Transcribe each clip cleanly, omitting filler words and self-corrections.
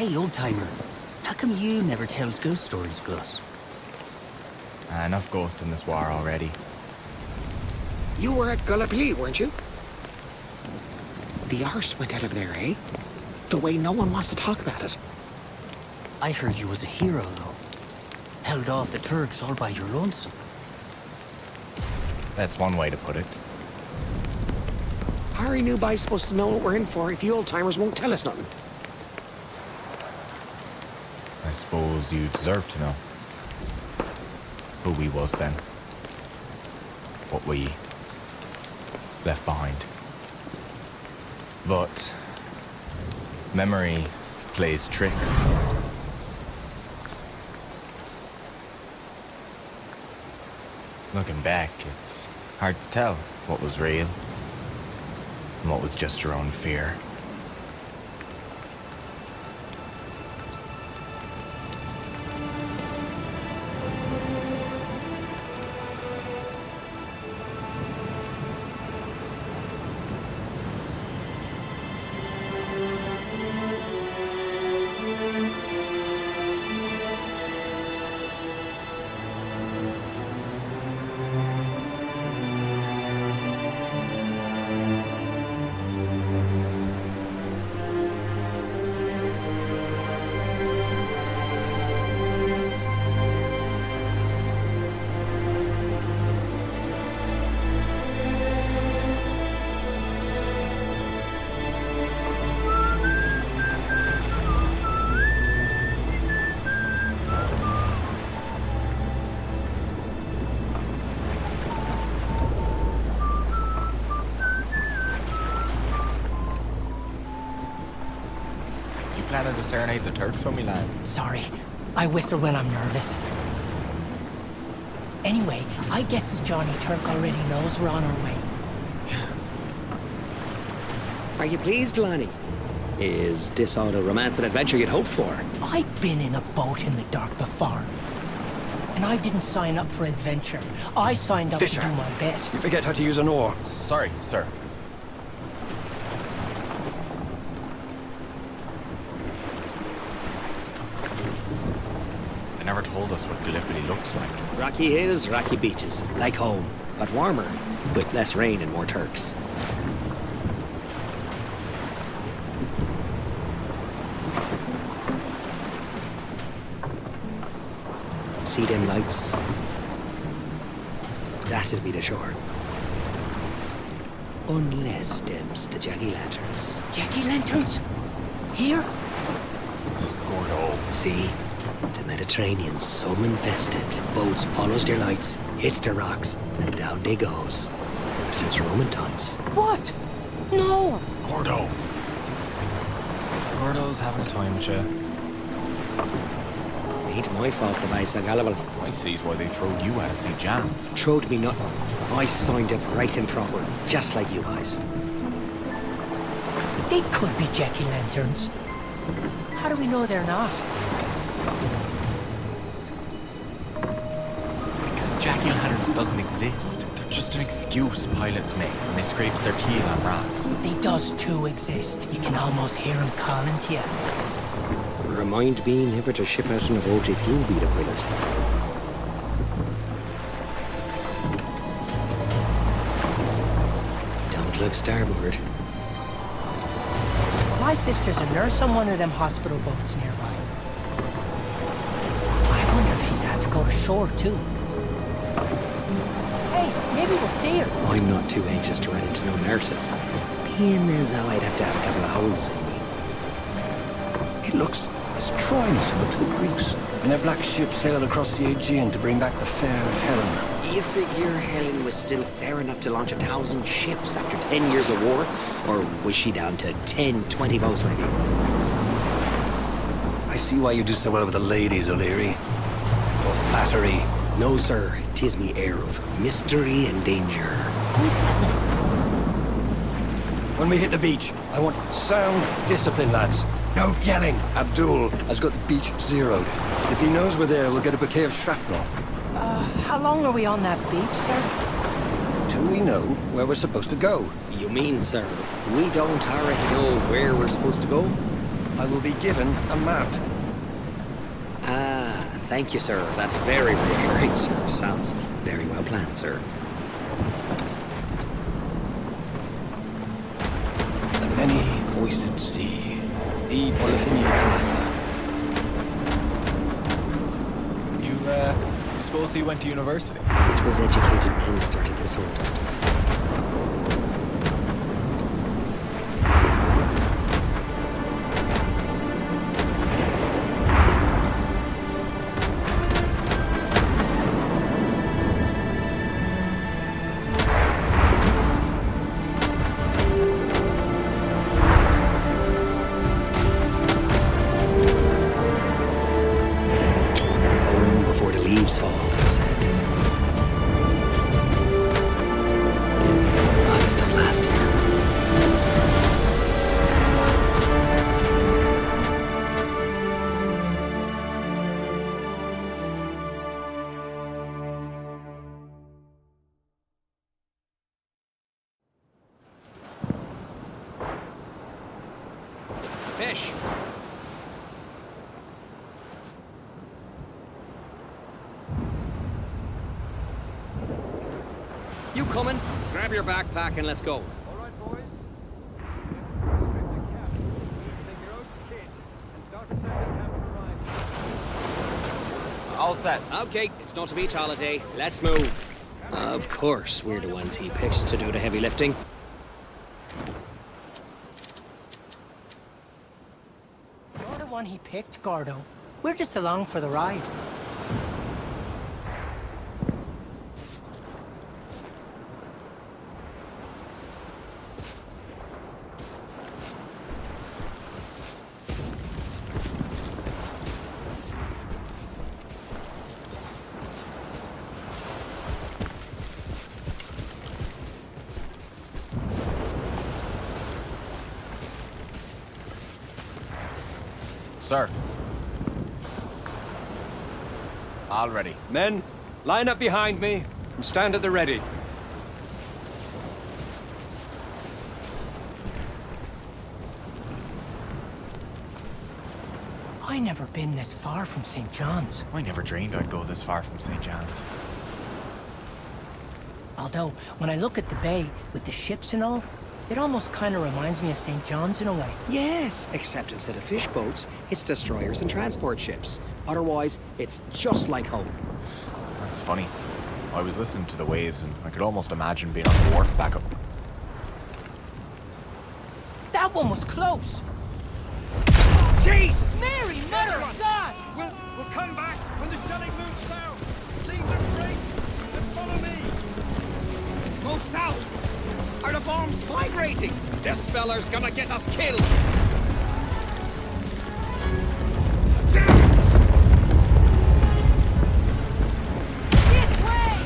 Hey, old-timer. How come you never tells ghost stories to us? Enough ghosts in this war already. You were at Gallipoli, weren't you? The arse went out of there, eh? The way no one wants to talk about it. I heard you was a hero, though. Held off the Turks all by your lonesome. That's one way to put it. How are you new guys supposed to know what we're in for if you old-timers won't tell us nothing? I suppose you deserve to know who we was then. What we left behind. But memory plays tricks. Looking back, it's hard to tell what was real and what was just your own fear. Planning to serenade the Turks when we land? Sorry, I whistle when I'm nervous. Anyway, I guess Johnny Turk already knows we're on our way. Are you pleased, Lonnie? Is this all the romance and adventure you'd hoped for? I've been in a boat in the dark before. And I didn't sign up for adventure. I signed up Fisher, to do my bit. you forget how to use an oar. Sorry, sir. They never told us what Gallipoli looks like. Rocky hills, rocky beaches, like home, but warmer, with less rain and more Turks. See them lights? That'll be the shore. Unless them's the jack-o'-lanterns. Jack-o'-lanterns? Here? Gordo. See? The Mediterranean's so infested. Boats follows their lights, hits the rocks, and down they goes. Ever since Roman times. What? No! Gordo. Gordo's having a time with you. Ain't my fault the boys are gullible. I sees why they throwed you out of St. John's. Throwed me nothing. I signed up right and proper, just like you guys. They could be jack-o'-lanterns. How do we know they're not? Because jack-o'-lanterns doesn't exist. They're just an excuse pilots make when they scrapes their keel on rocks. They does too exist. You can almost hear them calling to you. Remind me never to ship out on a boat if you be the pilot. Don't look starboard. My sister's a nurse on one of them hospital boats nearby. I wonder if she's had to go to shore too. Hey, maybe we'll see her. I'm not too anxious to run into no nurses. Being as though I'd have to have a couple of holes in me. It looks as Troy must have looked to the Greeks when their black ship sailed across the Aegean to bring back the fair Helen. You figure Helen was still fair enough to launch 1,000 ships after 10 years of war? Or was she down to 10, 20 boats maybe? I see why you do so well with the ladies, O'Leary. Your flattery. No, sir. 'Tis me air of mystery and danger. Who's Helen? When we hit the beach, I want sound discipline, lads. No yelling. Abdul has got the beach zeroed. If he knows we're there, we'll get a bouquet of shrapnel. How long are we on that beach, sir? Till we know where we're supposed to go. You mean, sir, we don't already know where we're supposed to go? I will be given a map. Ah, thank you, sir. That's very reassuring, sir. Sounds very well planned, sir. The many-voiced sea. The Polyphonia Classa. You suppose he went to university? It was educated men started this whole dust-up. Fall, they said. In August of last year. Fish! You coming? Grab your backpack and let's go. All right, boys. Take your own kit and start to send the captain arrived. All set. Okay, it's not a beach holiday. Let's move. Of course, we're the ones he picked to do the heavy lifting. You're the one he picked, Gordo. We're just along for the ride. Sir. All ready. Men, line up behind me and stand at the ready. I never been this far from St. John's. I never dreamed I'd go this far from St. John's. Although, when I look at the bay with the ships and all, it almost kind of reminds me of St. John's in a way. Yes, except instead of fish boats, it's destroyers and transport ships. Otherwise, it's just like home. That's funny. I was listening to the waves and I could almost imagine being on the wharf back up. That one was close. Jesus! Mary, Mother of God! We'll come back when the shelling moves south. Leave the crates and follow me. Move south! Are the bombs migrating? This feller's gonna get us killed! Damn it! This way!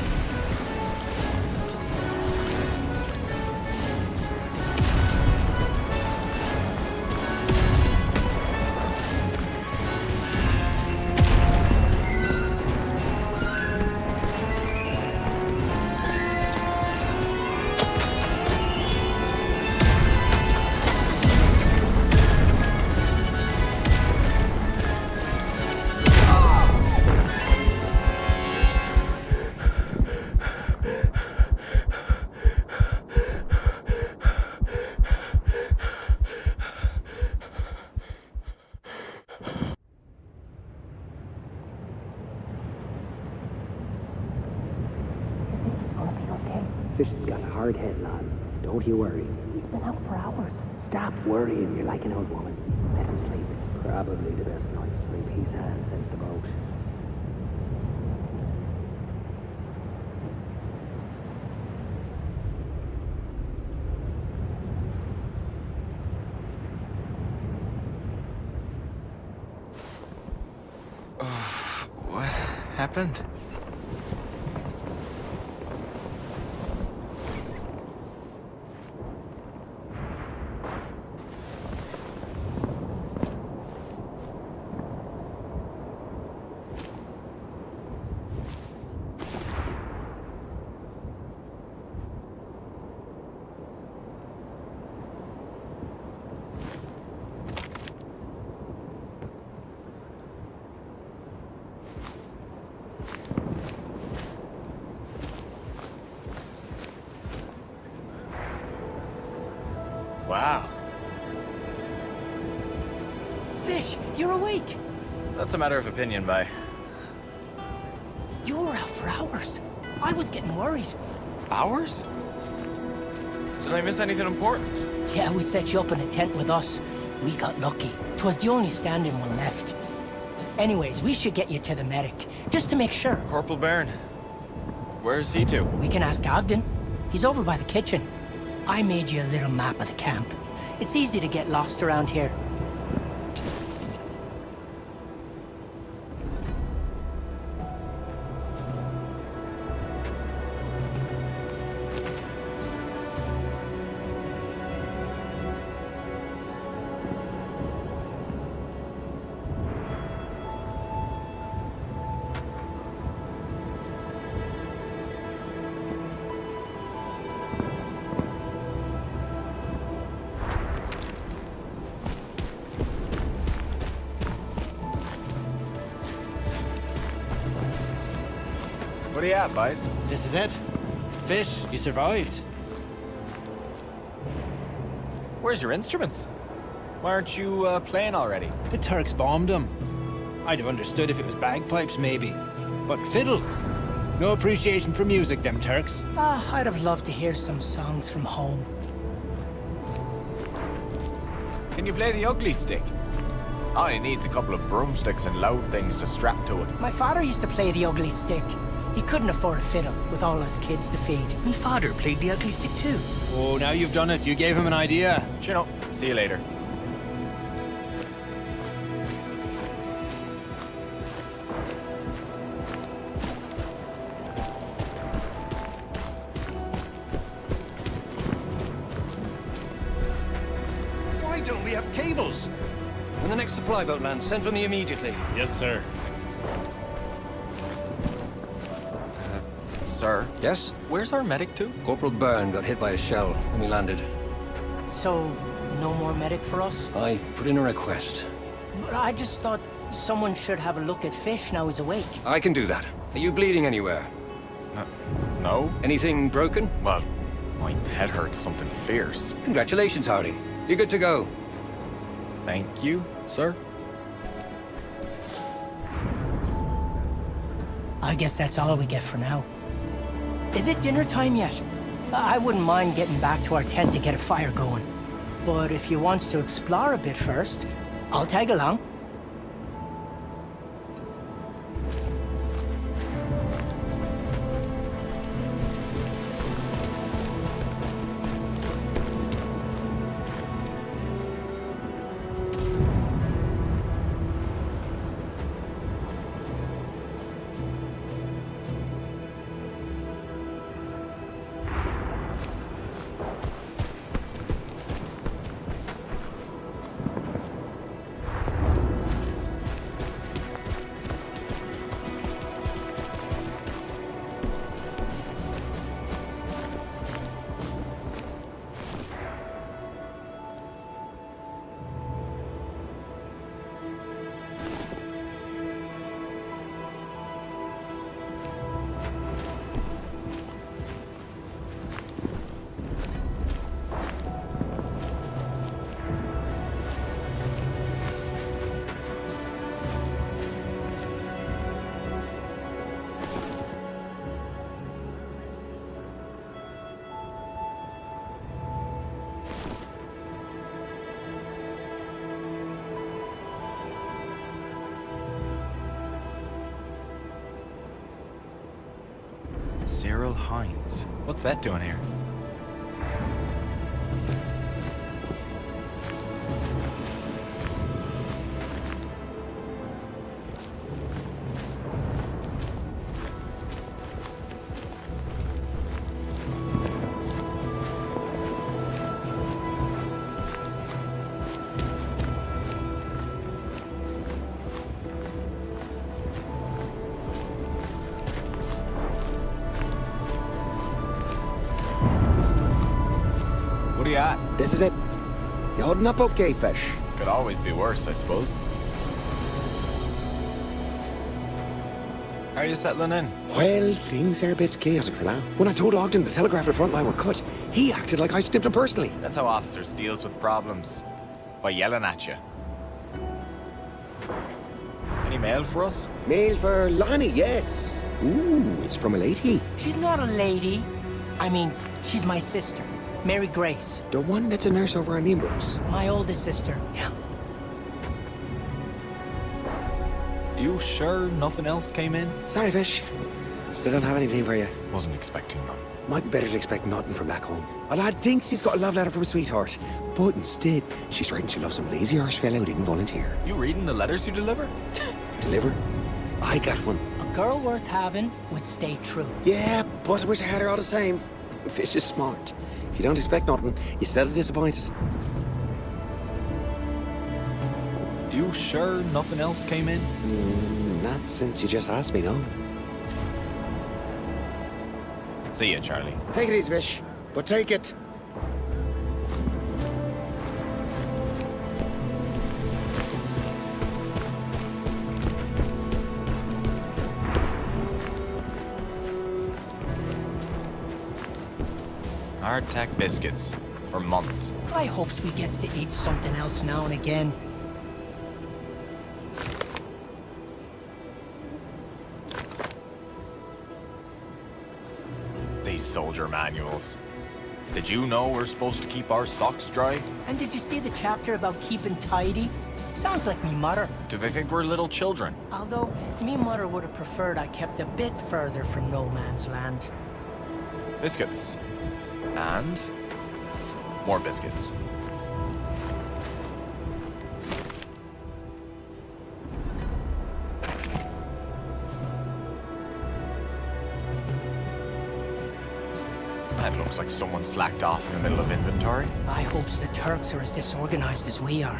Fish's got a hard head, lad. Don't you worry. He's been out for hours. Stop worrying. You're like an old woman. Let him sleep. Probably the best night's sleep he's had since the boat. What happened? Wow. Fish, you're awake. That's a matter of opinion, bye. You were out for hours. I was getting worried. Hours? Did I miss anything important? Yeah, we set you up in a tent with us. We got lucky. 'Twas the only standing one left. Anyways, we should get you to the medic, just to make sure. Corporal Byrne. Where's he to? We can ask Ogden. He's over by the kitchen. I made you a little map of the camp. It's easy to get lost around here. What are you at, boys? This is it. Fish, you survived. Where's your instruments? Why aren't you playing already? The Turks bombed them. I'd have understood if it was bagpipes, maybe. But fiddles. No appreciation for music, them Turks. I'd have loved to hear some songs from home. Can you play the ugly stick? All he needs a couple of broomsticks and loud things to strap to it. My father used to play the ugly stick. He couldn't afford a fiddle with all his kids to feed. Me father played the ugly stick too. Oh, now you've done it. You gave him an idea. Chin up. See you later. Why don't we have cables? When the next supply boat lands, send for me immediately. Yes, sir. Sir, Yes? where's our medic to? Corporal Byrne got hit by a shell when we landed. So, no more medic for us? I put in a request. But I just thought someone should have a look at Fish now he's awake. I can do that. Are you bleeding anywhere? No. Anything broken? Well, my head hurts something fierce. Congratulations, Hardy. You're good to go. Thank you, sir. I guess that's all we get for now. Is it dinner time yet? I wouldn't mind getting back to our tent to get a fire going. But if you wants to explore a bit first, I'll tag along. Cyril Hines. What's that doing here? What are you at? This is it. You holding up okay, Fish? Could always be worse, I suppose. How are you settling in? Well, things are a bit chaotic for now. When I told Ogden the telegraph and the front line were cut, he acted like I snipped him personally. That's how officers deals with problems. By yelling at you. Any mail for us? Mail for Lonnie, yes. Ooh, it's from a lady. She's not a lady. I mean, she's my sister, Mary Grace. The one that's a nurse over on Nimbros. My oldest sister. Yeah. You sure nothing else came in? Sorry, Fish. Still don't have anything for you. Wasn't expecting none. Might be better to expect nothing from back home. A lad thinks he's got a love letter from a sweetheart, but instead, she's writing she loves some lazy Irish fellow who didn't volunteer. You reading the letters you deliver? Deliver? I got one. A girl worth having would stay true. Yeah, but I wish I had her all the same. Fish is smart. If you don't expect nothing, you settle disappointed. You sure nothing else came in? Not since you just asked me, no. See ya, Charlie. Take it easy, Fish. But take it. Hardtack biscuits. For months. I hopes we gets to eat something else now and again. These soldier manuals. Did you know we're supposed to keep our socks dry? And did you see the chapter about keeping tidy? Sounds like me mother. Do they think we're little children? Although, me mother would have preferred I kept a bit further from no man's land. Biscuits. And more biscuits. That looks like someone slacked off in the middle of inventory. I hopes the Turks are as disorganized as we are.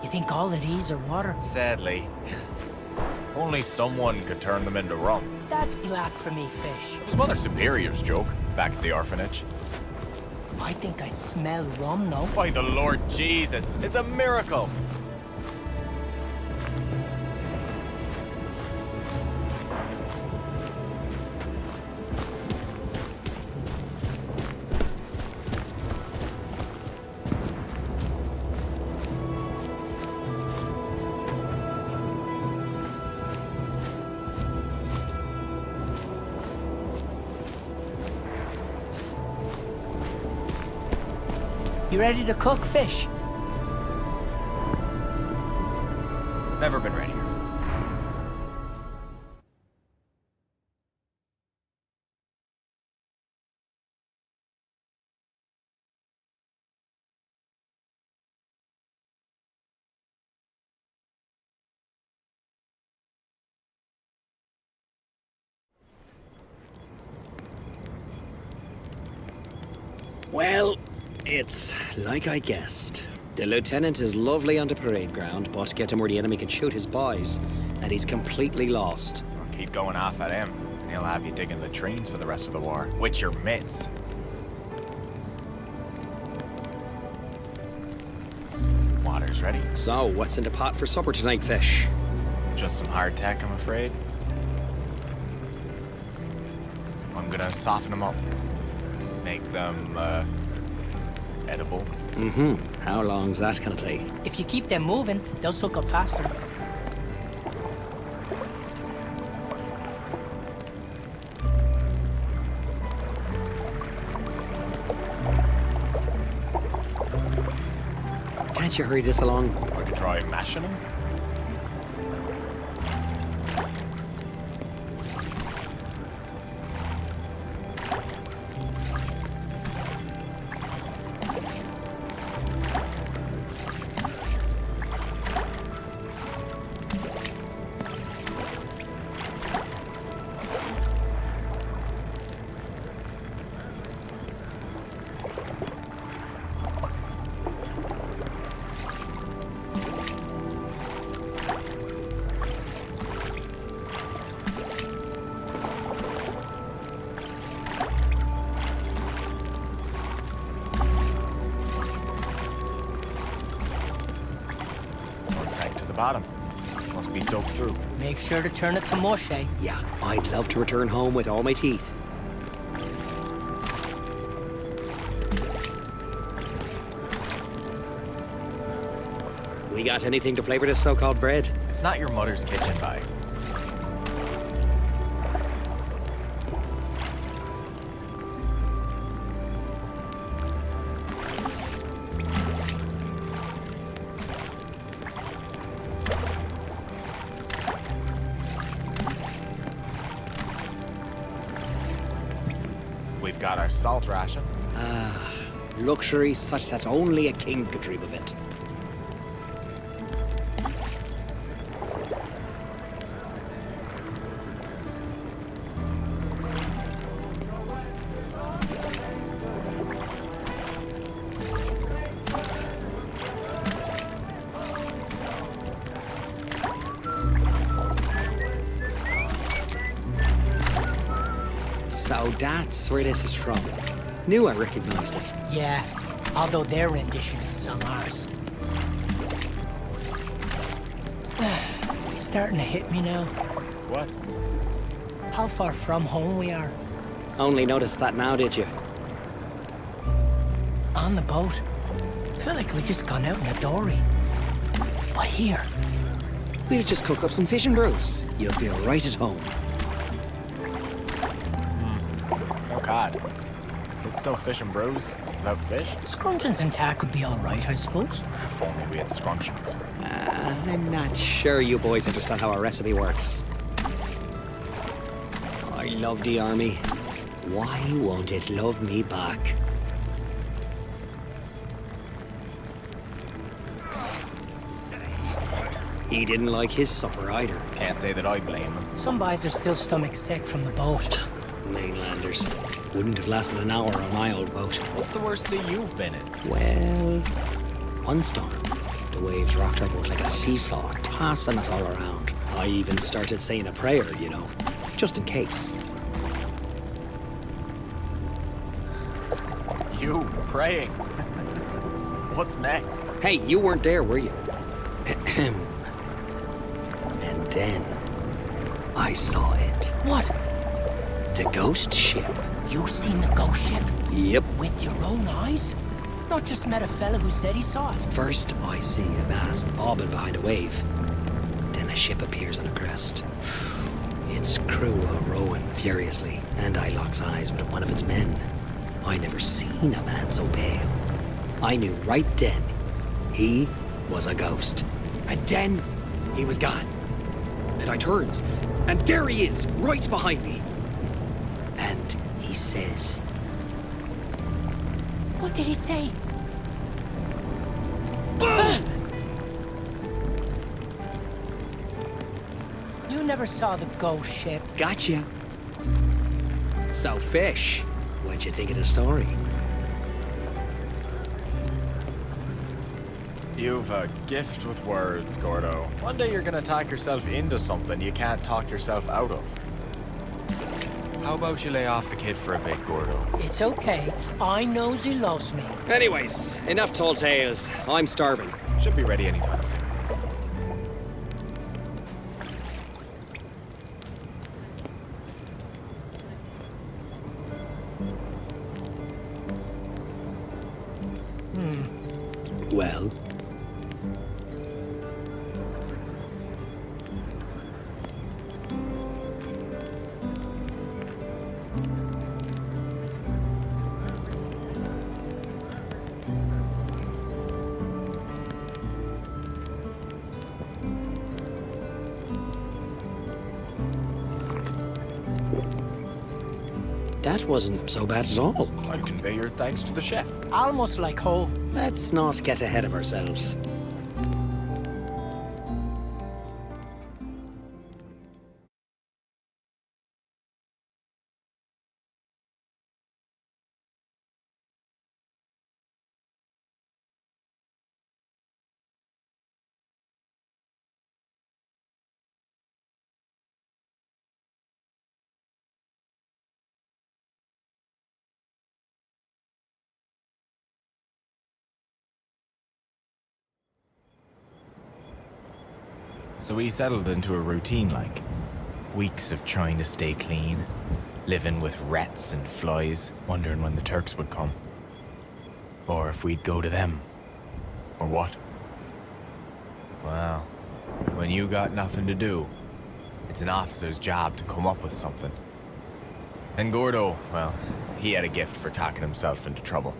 You think all of these are water? Sadly, only someone could turn them into rum. That's blasphemy, Fish. It was Mother Superior's joke back at the orphanage. I think I smell rum now. By the Lord Jesus, it's a miracle! You ready to cook, Fish? Never been readier. Well, it's like I guessed. The lieutenant is lovely on the parade ground, but get him where the enemy can shoot his boys, and he's completely lost. Well, keep going off at him, and he'll have you digging latrines for the rest of the war. With your mitts. Water's ready. So, what's in the pot for supper tonight, Fish? Just some hardtack, I'm afraid. I'm gonna soften them up. Make them, edible. How long's that gonna take? If you keep them moving, they'll soak up faster. Can't you hurry this along? I could try mashing them. Bottom. Must be soaked through. Make sure to turn it to mush, eh? Yeah, I'd love to return home with all my teeth. We got anything to flavor this so-called bread? It's not your mother's kitchen bag. We've got our salt ration. Luxury such that only a king could dream of it. So that's where this is from. Knew I recognized it. Yeah, although their rendition is some arse. It's starting to hit me now. What? How far from home we are. Only noticed that now, did you? On the boat. Feel like we just gone out in a dory. But here, We'll just cook up some fish and brews. You'll feel right at home. Oh God. It's still fish and brews without fish? scruncheons and tack would be all right, I suppose. If only we had scruncheons. I'm not sure you boys understand how a recipe works. I love the army. Why won't it love me back? He didn't like his supper either. Can't say that I blame him. Some boys are still stomach sick from the boat. Mainlanders. Wouldn't have lasted an hour on my old boat. What's the worst sea you've been in? Well, one storm. The waves rocked our boat like a seesaw, tossing us all around. I even started saying a prayer, you know, just in case. You praying? What's next? Hey, you weren't there, were you? And then I saw it. What? The ghost ship. You seen the ghost ship? Yep. With your own eyes? Not just met a fella who said he saw it. First, I see a mast bobbing behind a wave. Then a ship appears on a crest. Its crew are rowing furiously, and I locks eyes with one of its men. I never seen a man so pale. I knew right then he was a ghost. And then he was gone. And I turns, and there he is, right behind me. And he says, What did he say? You never saw the ghost ship. "Gotcha." So, Fish, what'd you think of the story? You've a gift with words, Gordo. One day you're gonna talk yourself into something you can't talk yourself out of. How about you lay off the kid for a bit, Gordo? It's okay. I knows he loves me. Anyways, enough tall tales. I'm starving. Should be ready anytime soon. Well, that wasn't so bad at all. I'll convey your thanks to the chef. Almost like home. Let's not get ahead of ourselves. So we settled into a routine like weeks of trying to stay clean, living with rats and flies, wondering when the Turks would come. Or if we'd go to them. Or what? Well, when you got nothing to do, it's an officer's job to come up with something. And Gordo, well, he had a gift for talking himself into trouble.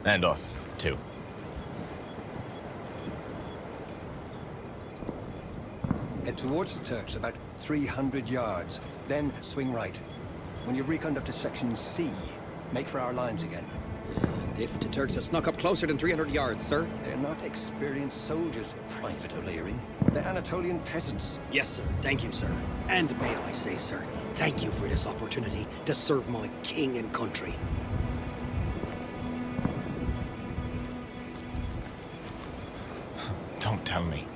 And us, too. Head towards the Turks about 300 yards, then swing right. When you've reckoned up to section C, make for our lines again. And if the Turks have snuck up closer than 300 yards, sir? They're not experienced soldiers, Private O'Leary. They're Anatolian peasants. Yes, sir. Thank you, sir. And may I say, sir, thank you for this opportunity to serve my king and country. Don't tell me.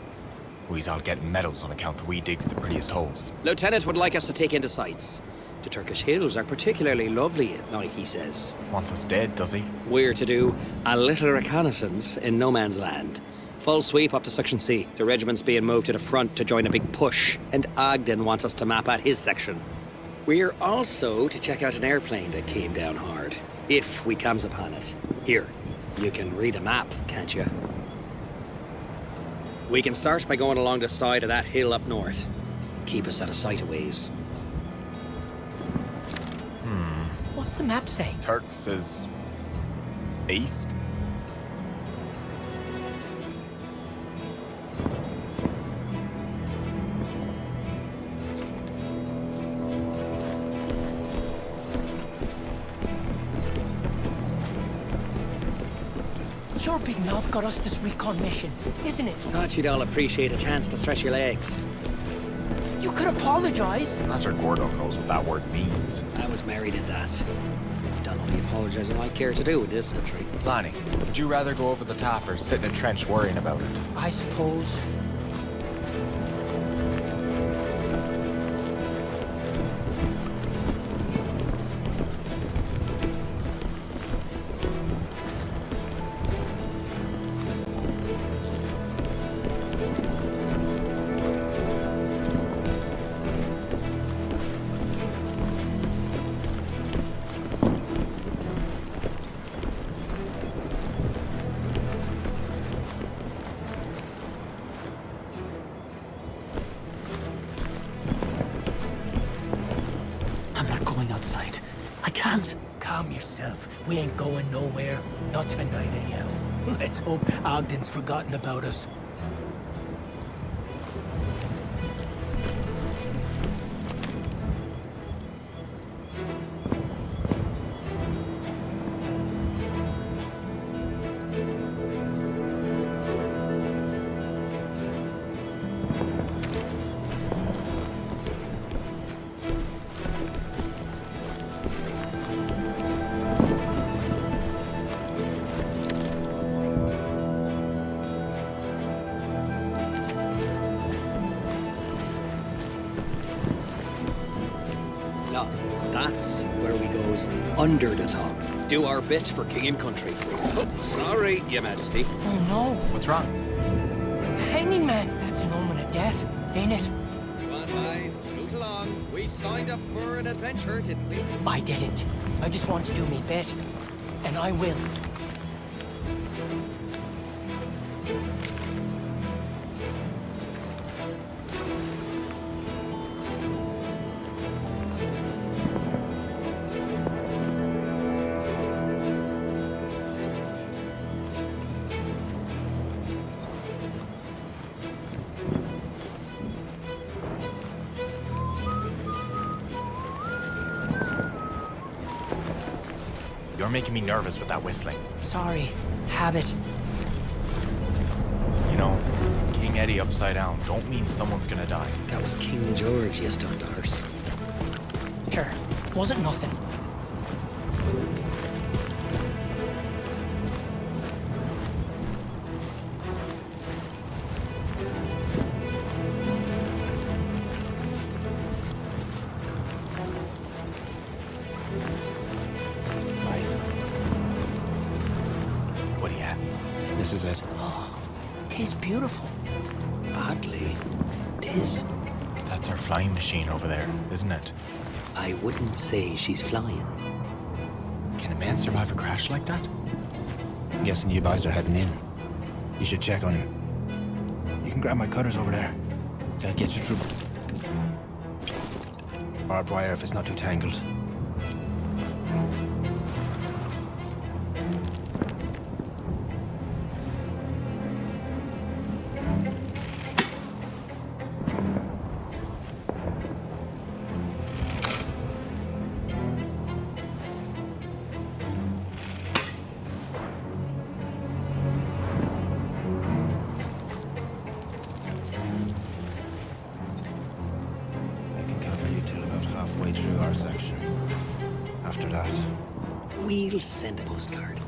We's all getting medals on account of we digs the prettiest holes. Lieutenant would like us to take into sights. The Turkish hills are particularly lovely at night, he says. Wants us dead, does he? We're to do a little reconnaissance in no man's land. Full sweep up to Section C. The regiment's being moved to the front to join a big push, and Ogden wants us to map out his section. We're also to check out an airplane that came down hard, if we comes upon it. Here, you can read a map, can't you? We can start by going along the side of that hill up north. Keep us out of sight a ways. What's the map say? Turks is east? Your big mouth got us this recon mission, isn't it? Thought you'd all appreciate a chance to stretch your legs. You could apologize. I'm not sure Gordo knows what that word means. I was married at that. Done all the apologizing I care to do in this country. Lonnie, would you rather go over the top or sit in a trench worrying about it? I suppose. Calm yourself. We ain't going nowhere. Not tonight, anyhow. Let's hope Ogden's forgotten about us. No, that's where we goes under the top. Do our bit for king and country. Oh, sorry, Your Majesty. Oh no, What's wrong? the hanging man. That's an omen of death, ain't it? Come on, guys, scoot along. We signed up for an adventure, didn't we? I didn't. I just want to do me bit. And I will. You're making me nervous with that whistling. Sorry. Habit. You know, King Eddie upside down don't mean someone's gonna die. That was King George you stunned the horse. Sure. Wasn't nothing. What do you have? This is it. Tis beautiful. Oddly, tis. That's our flying machine over there, isn't it? I wouldn't say she's flying. Can a man survive a crash like that? I'm guessing you guys are heading in. You should check on him. You can grab my cutters over there. They'll get you through. Barbed wire if it's not too tangled. Halfway through our section. After that, We'll send a postcard.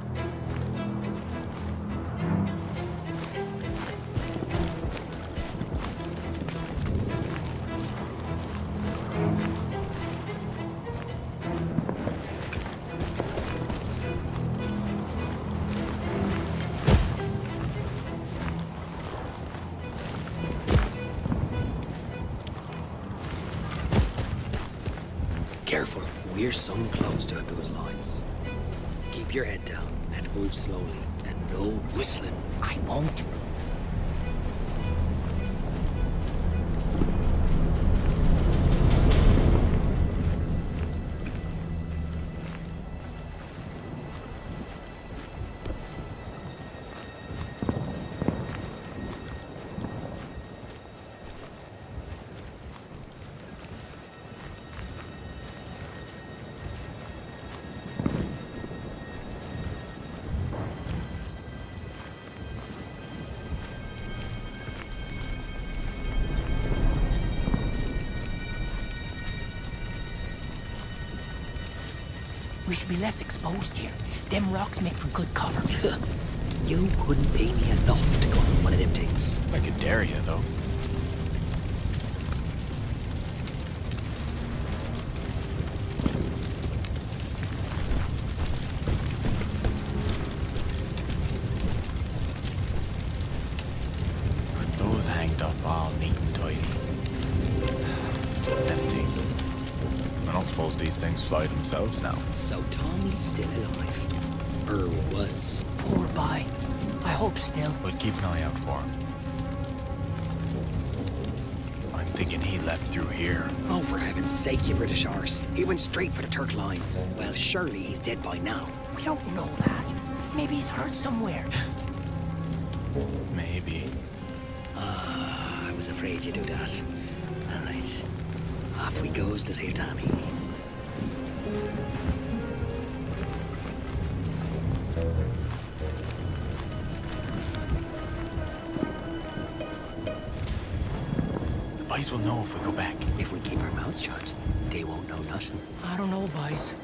Careful, we're some close to those lines. Keep your head down and move slowly, and no whistling. I won't. We should be less exposed here. Them rocks make for good cover. You couldn't pay me enough to go on one of them things. I could dare you, though. With those hanged up all neat and tidy. Empty. I don't suppose these things fly themselves now. So Tommy's still alive. Or was. Poor boy. I hope still. But keep an eye out for him. I'm thinking he left through here. Oh, for heaven's sake, you British arse. He went straight for the Turk lines. Well, surely he's dead by now. We don't know that. Maybe he's hurt somewhere. Maybe. I was afraid you'd do that. All right. Off we goes to save Tommy. The boys will know if we go back. If we keep our mouths shut, they won't know nothing. I don't know, boys.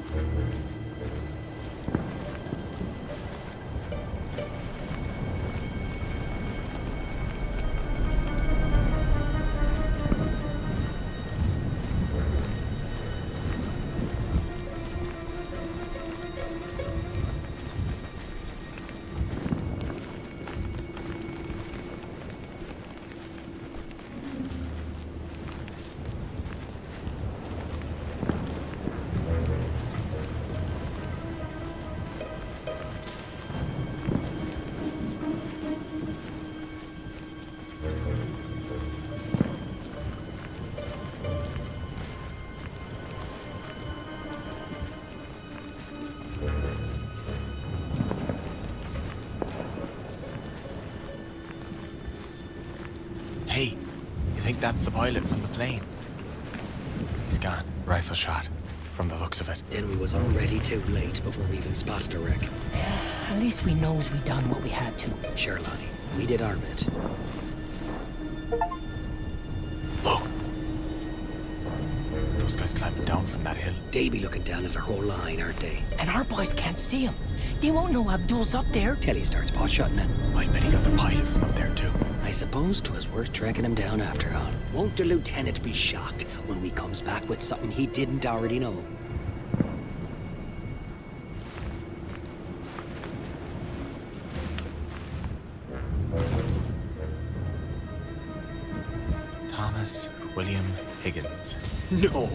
Hey, you think that's the pilot from the plane? He's gone. Rifle shot, from the looks of it. Then we was already too late before we even spotted a wreck. At least we knows we done what we had to. Sure, Lonnie. We did our bit. Look! Those guys climbing down from that hill. They be looking down at our whole line, aren't they? And our boys can't see him. They won't know Abdul's up there. Till he starts pot-shotting in. I bet he got the pilot from up there too. I suppose 'twas worth tracking him down after all. Won't the lieutenant be shocked when we comes back with something he didn't already know? Thomas William Higgins. No!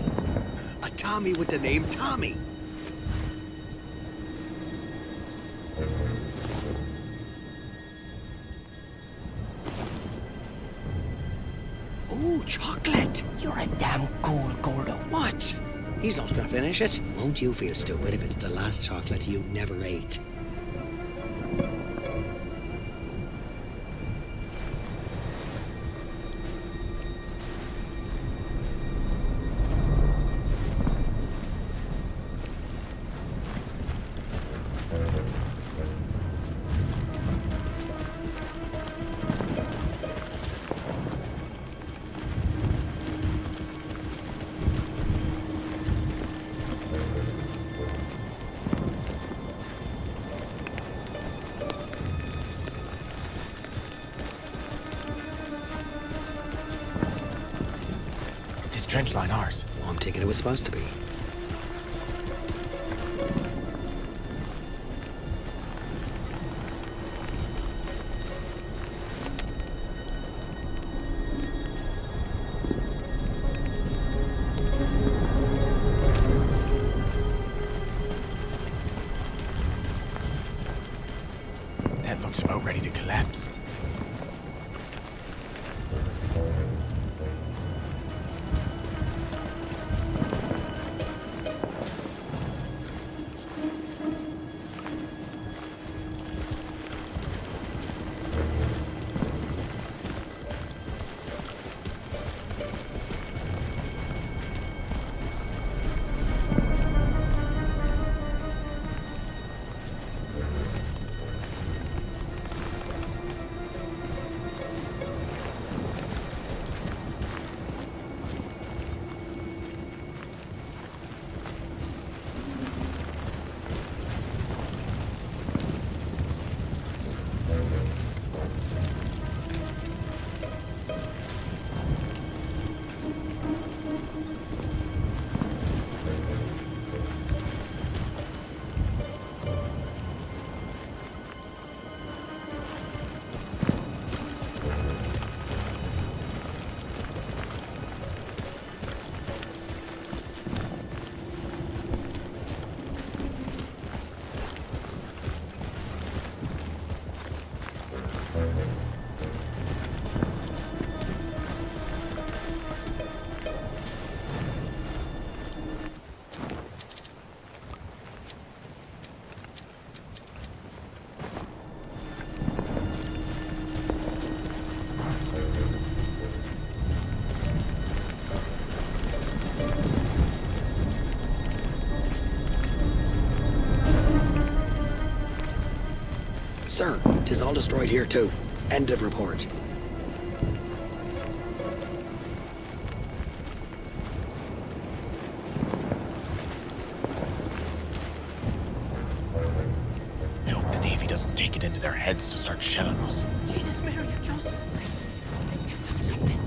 A Tommy with the name Tommy! Ooh, chocolate! You're a damn ghoul, Gordo. What? He's not gonna finish it. Won't you feel stupid if it's the last chocolate you never ate? Trench line ours. Well, I'm thinking it was supposed to be. That looks about ready to collapse. Sir, 'tis all destroyed here too. End of report. I hope the Navy doesn't take it into their heads to start shelling us. Jesus, Mary, and Joseph. I stepped on something.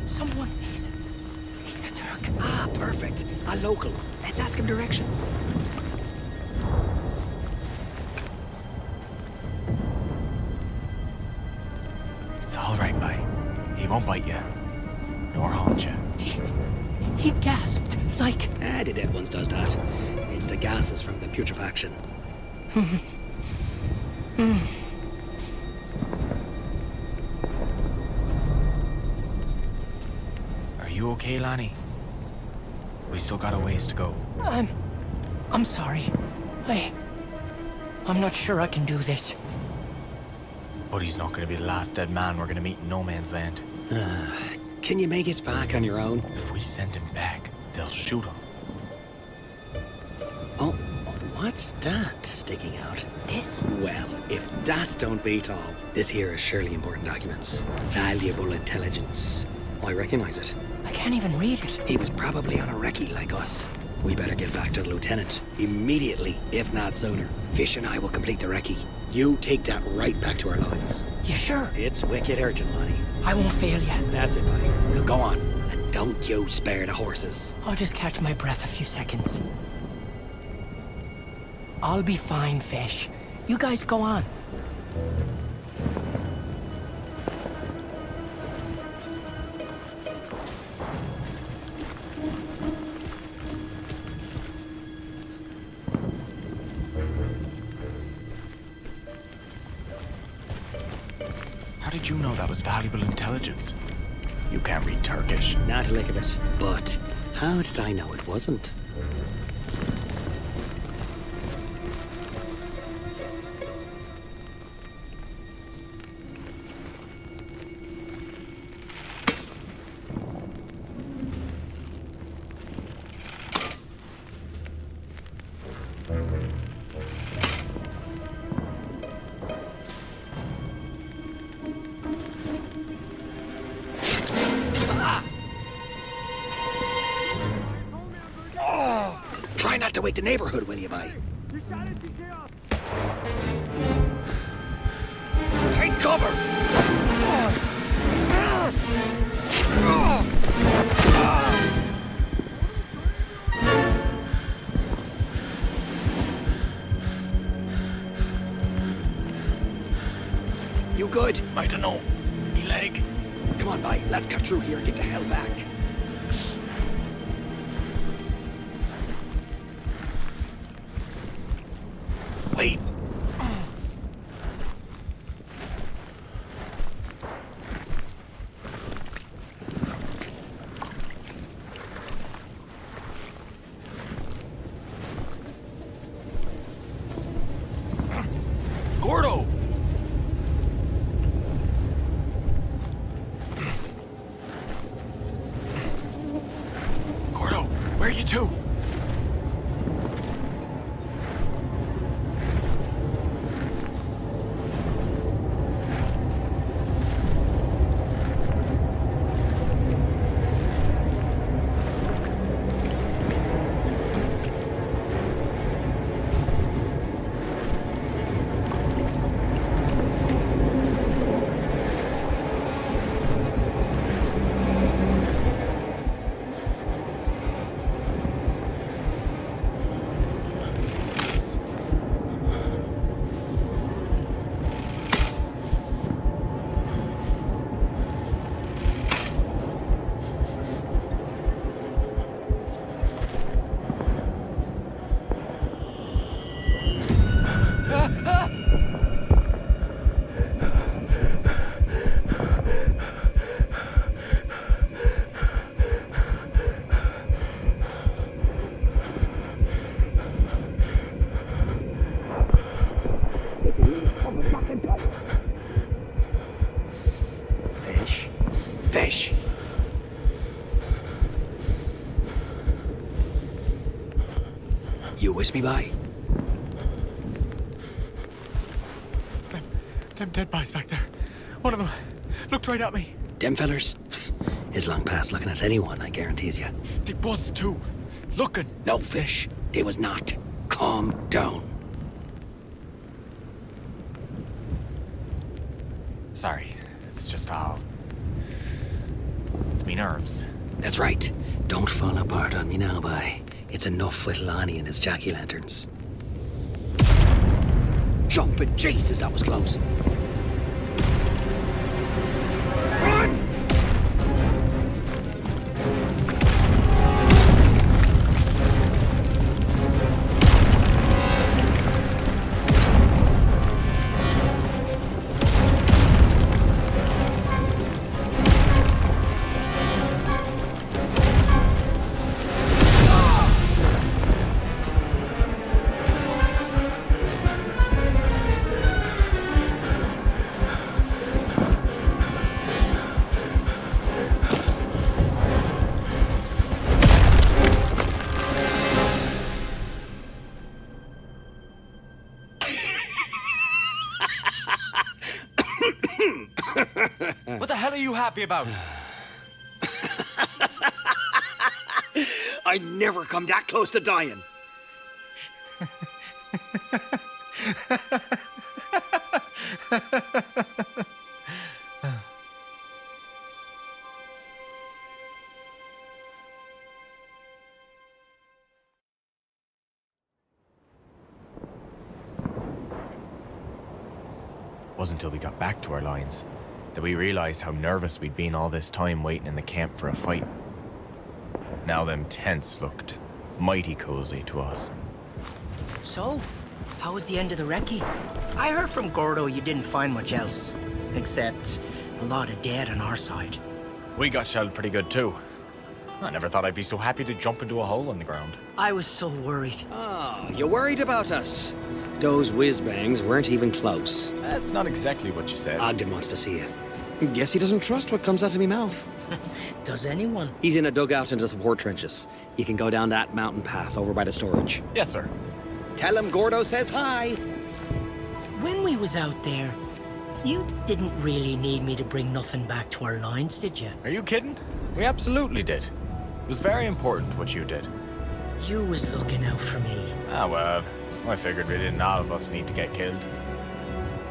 Someone, he's a Turk. Ah, perfect. A local. Let's ask him directions. It's all right, bye. He won't bite you. Nor haunt you. He gasped, like... Ah, the dead ones does that. It's the gases from the putrefaction. Are you okay, Lanny? We still got a ways to go. I'm sorry. I'm not sure I can do this. But he's not going to be the last dead man we're going to meet in no man's land. Can you make it back on your own? If we send him back, they'll shoot him. Oh, what's that sticking out? This? Well, if that don't beat all, this here is surely important documents. Valuable intelligence. I recognize it. I can't even read it. He was probably on a recce like us. We better get back to the lieutenant. Immediately, if not sooner. Fish and I will complete the recce. You take that right back to our lines. You sure? It's wicked urgent, Lonnie. I won't fail you. That's it, buddy. Now go on. And don't you spare the horses. I'll just catch my breath a few seconds. I'll be fine, Fish. You guys go on. How did you know that was valuable intelligence? You can't read Turkish. Not a lick of it. But how did I know it wasn't? Try not to wake the neighborhood, will you, bye? Take cover! You good? I don't know. Me leg. Come on, bye. Let's cut through here and get the hell back. Wait. Gordo! Gordo, where are you to? Fish. You with me, bye? Them dead boys back there. One of them looked right at me. Them fellers? Is long past looking at anyone, I guarantees you. They was too. Looking. No, Fish. They was not. Calm down. Sorry. It's just all... It's me nerves. That's right. Don't fall apart on me now, bye. It's enough with Lonnie and his jack-o'-lanterns. Jumping Jesus, that was close. Run! What the hell are you happy about? I never come that close to dying. Wasn't until we got back to our lines that we realized how nervous we'd been all this time waiting in the camp for a fight. Now them tents looked mighty cozy to us. So, how was the end of the recce? I heard from Gordo you didn't find much else. Except a lot of dead on our side. We got shelled pretty good too. I never thought I'd be so happy to jump into a hole in the ground. I was so worried. Oh, you worried about us? Those whiz-bangs weren't even close. That's not exactly what you said. Ogden wants to see you. Guess he doesn't trust what comes out of me mouth. Does anyone? He's in a dugout in the support trenches. You can go down that mountain path over by the storage. Yes, sir. Tell him Gordo says hi. When we was out there, you didn't really need me to bring nothing back to our lines, did you? Are you kidding? We absolutely did. It was very important what you did. You was looking out for me. Ah, well, I figured we didn't all of us need to get killed.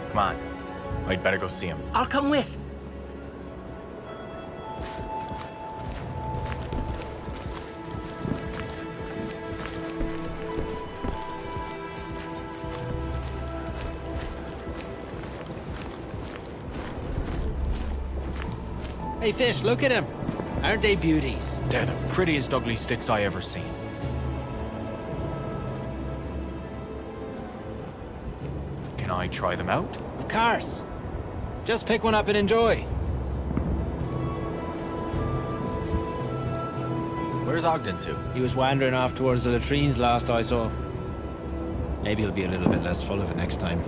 Come on. I'd better go see him. I'll come with. Hey, Fish, look at him. Aren't they beauties? They're the prettiest ugly sticks I ever seen. Can I try them out? Of course. Just pick one up and enjoy. Where's Ogden to? He was wandering off towards the latrines last I saw. Maybe he'll be a little bit less full of it next time.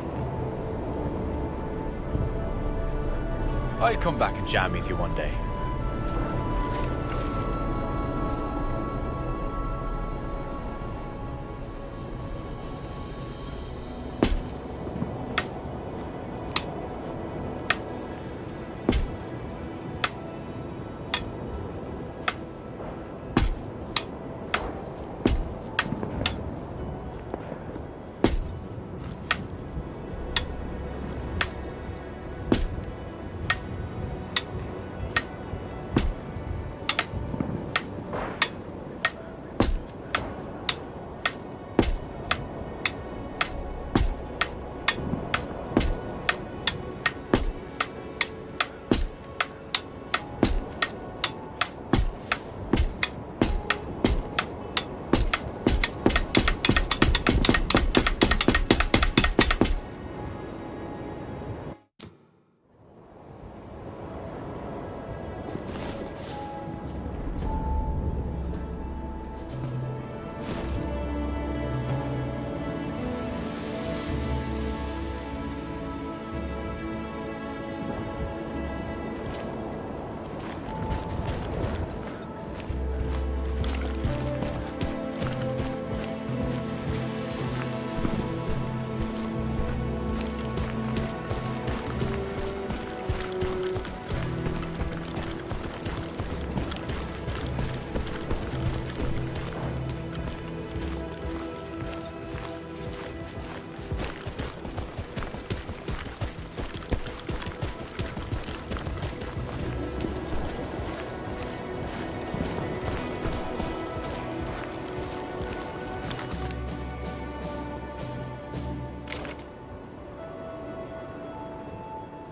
I'll come back and jam with you one day.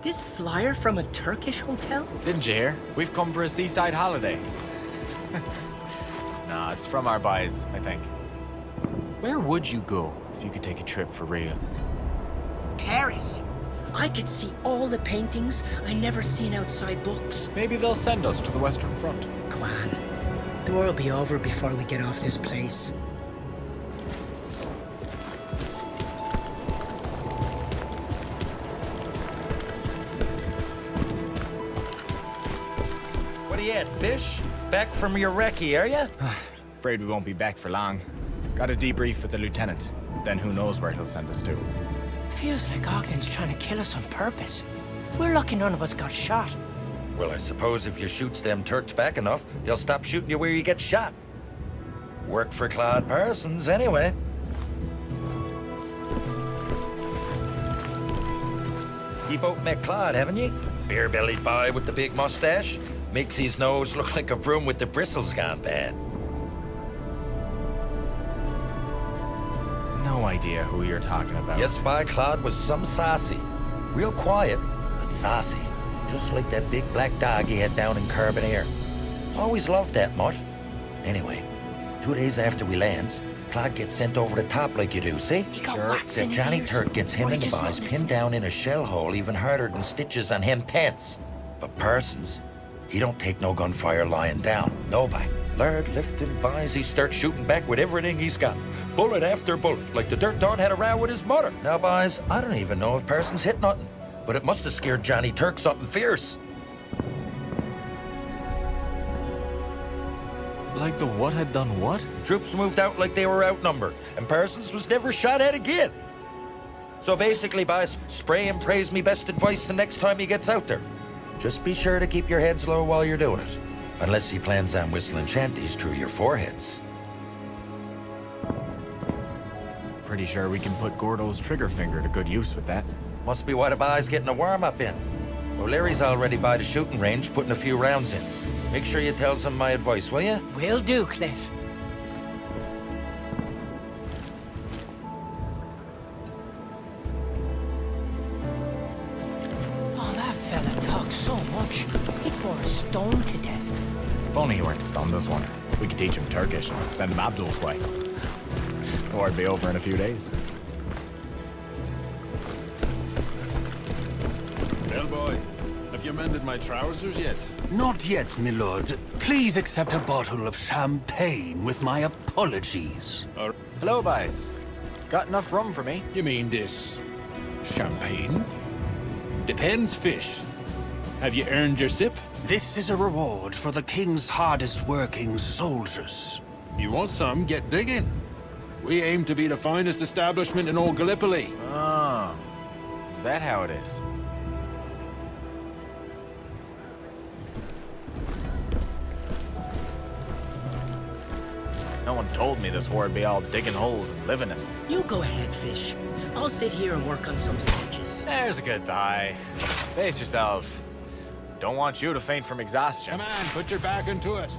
This flyer from a Turkish hotel? Didn't you hear? We've come for a seaside holiday. Nah, it's from our boys, I think. Where would you go if you could take a trip for real? Paris. I could see all the paintings I never seen outside books. Maybe they'll send us to the Western Front. Go on. The war will be over before we get off this place. What are you at, Fish? Back from your recce, are you? Afraid we won't be back for long. Got a debrief with the lieutenant. Then who knows where he'll send us to. Feels like Ogden's trying to kill us on purpose. We're lucky none of us got shot. Well, I suppose if you shoots them Turks back enough, they'll stop shooting you where you get shot. Worked for Claude Parsons, anyway. You both met Claude, haven't you? Beer-bellied boy with the big mustache. Makes his nose look like a broom with the bristles gone bad. No idea who you're talking about. Yes, by Claude was some saucy. Real quiet, but saucy. Just like that big black dog he had down in Caribou Trail. Always loved that mutt. Anyway, 2 days after we lands, Plaid gets sent over the top like you do, see? He got Sure. wax The in his Johnny ears. Turk gets him Or he and the just boys not listening. pinned down in a shell hole even harder than stitches on hen pants. But Parsons, he don't take no gunfire lying down. Nobody. Lord, lifting boys, he starts shooting back with everything he's got. Bullet after bullet, like the dirt dog had a row with his mother. Now, boys, I don't even know if Parsons hit nothing, but it must have scared Johnny Turk something fierce. Like the what had done what? Troops moved out like they were outnumbered, and Parsons was never shot at again. So basically, boys, spray and praise me best advice the next time he gets out there. Just be sure to keep your heads low while you're doing it. Unless he plans on whistling shanties through your foreheads. Pretty sure we can put Gordo's trigger finger to good use with that. Must be what a boy's getting a warm-up in. O'Leary's already by the shooting range putting a few rounds in. Make sure you tell some my advice, will you? Will do, Cliff. Oh, that fella talks so much. He bore a stone to death. If only he weren't stunned as one. We could teach him Turkish and send him Abdul's way. The war'd be over in a few days. Bellboy, have you mended my trousers yet? Not yet, my lord. Please accept a bottle of champagne with my apologies. Hello, boys. Got enough rum for me? You mean this champagne? Depends, fish. Have you earned your sip? This is a reward for the king's hardest working soldiers. You want some? Get digging. We aim to be the finest establishment in old Gallipoli. Oh. Is that how it is? No one told me this war'd be all digging holes and living in them. You go ahead, Fish. I'll sit here and work on some sketches. There's a good bye. Pace yourself. Don't want you to faint from exhaustion. Come on, put your back into it.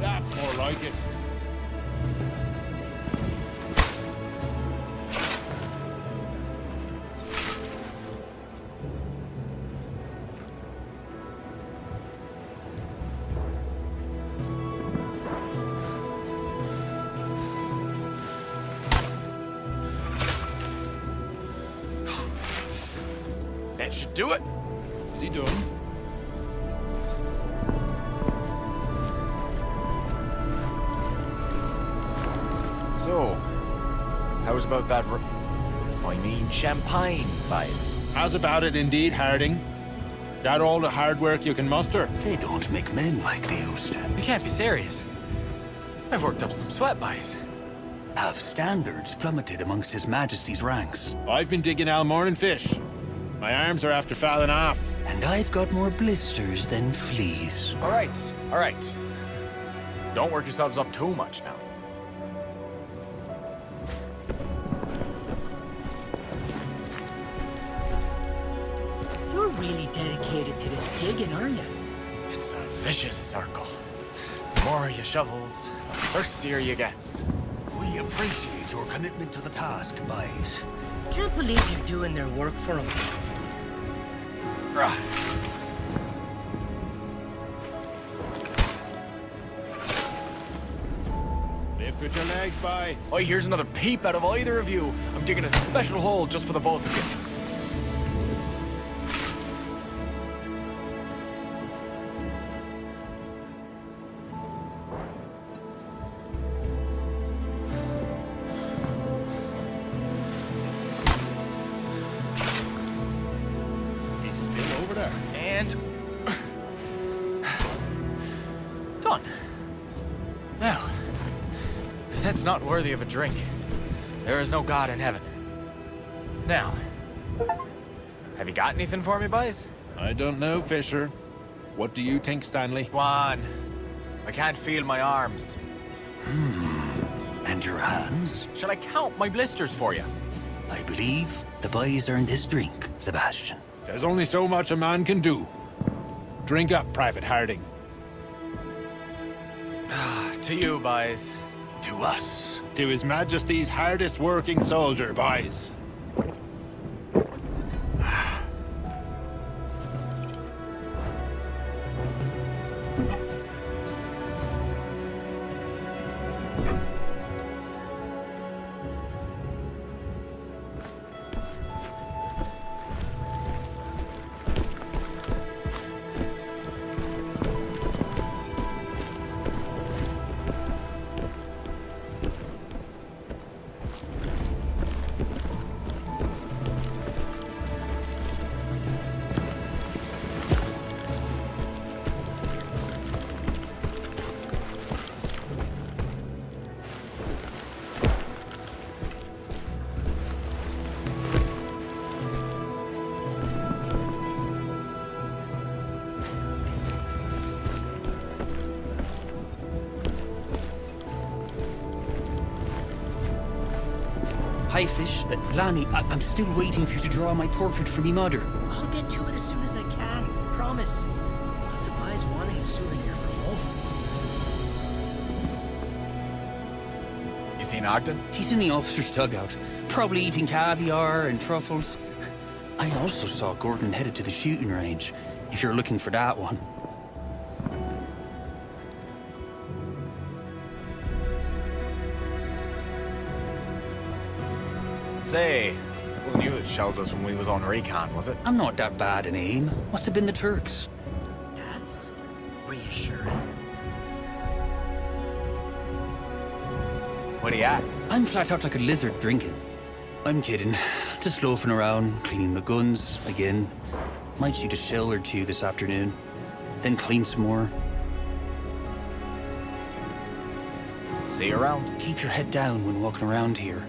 That's more like it. That should do it. Is he done? So, how's about that champagne, boys? How's about it indeed, Harding? That all the hard work you can muster? They don't make men like they used to. You can't be serious. I've worked up some sweat, boys. Have standards plummeted amongst His Majesty's ranks? I've been digging all morning, Fish. My arms are after falling off. And I've got more blisters than fleas. All right. Don't work yourselves up too much now. You're really dedicated to this digging, aren't you? It's a vicious circle. The more you shovels, the thirstier you gets. We appreciate your commitment to the task, boys. Can't believe you're doing their work for them. Right. Lift with your legs, boy. Oh, here's another peep out of either of you. I'm digging a special hole just for the both of you. He's still over there. And... done. Now, if that's not worthy of a drink, there is no God in heaven. Now, have you got anything for me, boys? I don't know, Fisher. What do you think, Stanley? Go on. I can't feel my arms. And your hands? Shall I count my blisters for you? I believe the boy's earned his drink, Sebastian. There's only so much a man can do. Drink up, Private Harding. To you, boys. To us. To His Majesty's hardest working soldier, boys. Hi, Fish. Lanny, I'm still waiting for you to draw my portrait for me mother. I'll get to it as soon as I can. Promise. Lots of eyes wanting a souvenir from home. You seen Ogden? He's in the officer's dugout, probably eating caviar and truffles. I also saw Gordon headed to the shooting range, if you're looking for that one. Say, it wasn't you that shelled us when we was on recon, was it? I'm not that bad in aim. Must have been the Turks. That's reassuring. What are you at? I'm flat out like a lizard drinking. I'm kidding. Just loafing around, cleaning the guns again. Might shoot a shell or two this afternoon. Then clean some more. See you around. Keep your head down when walking around here.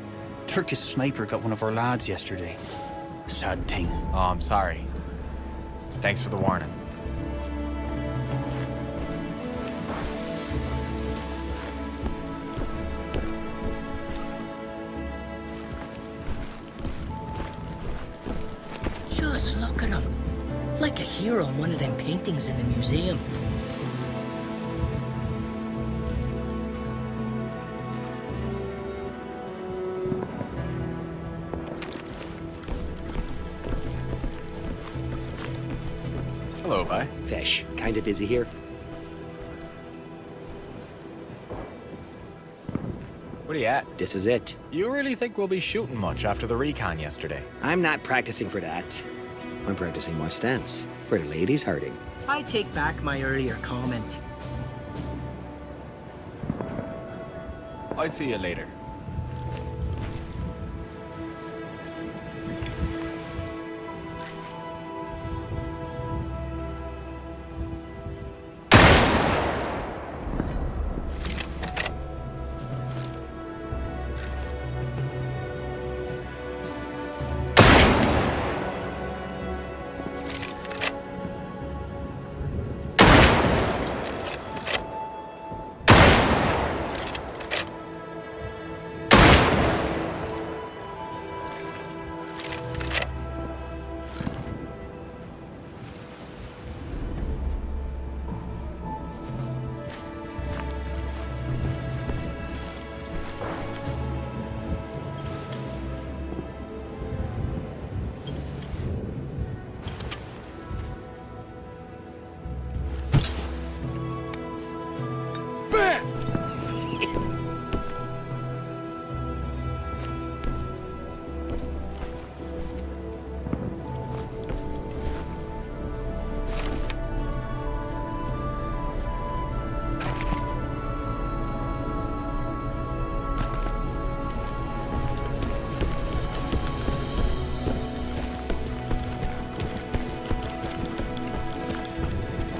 Turkish sniper got one of our lads yesterday. Sad thing. Oh, I'm sorry. Thanks for the warning. Just look at him. Like a hero in one of them paintings in the museum. Hello, bye. Fish, kinda busy here. What are you at? This is it. You really think we'll be shooting much after the recon yesterday? I'm not practicing for that. I'm practicing my stance for the ladies hurting. I take back my earlier comment. I'll see you later.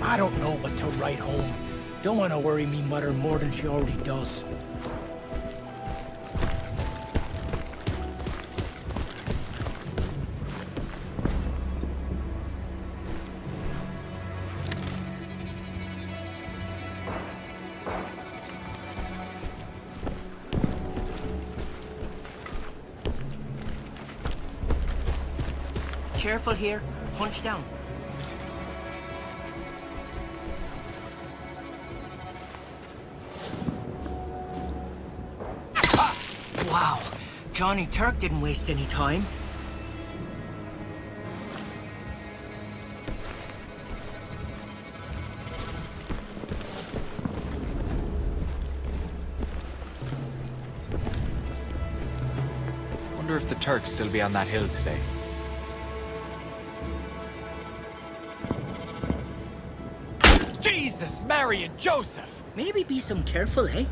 I don't know what to write home. Don't want to worry me mother more than she already does. Careful here. Punch down. Wow. Johnny Turk didn't waste any time. Wonder if the Turks still be on that hill today. Jesus, Mary and Joseph! Maybe be some careful, eh?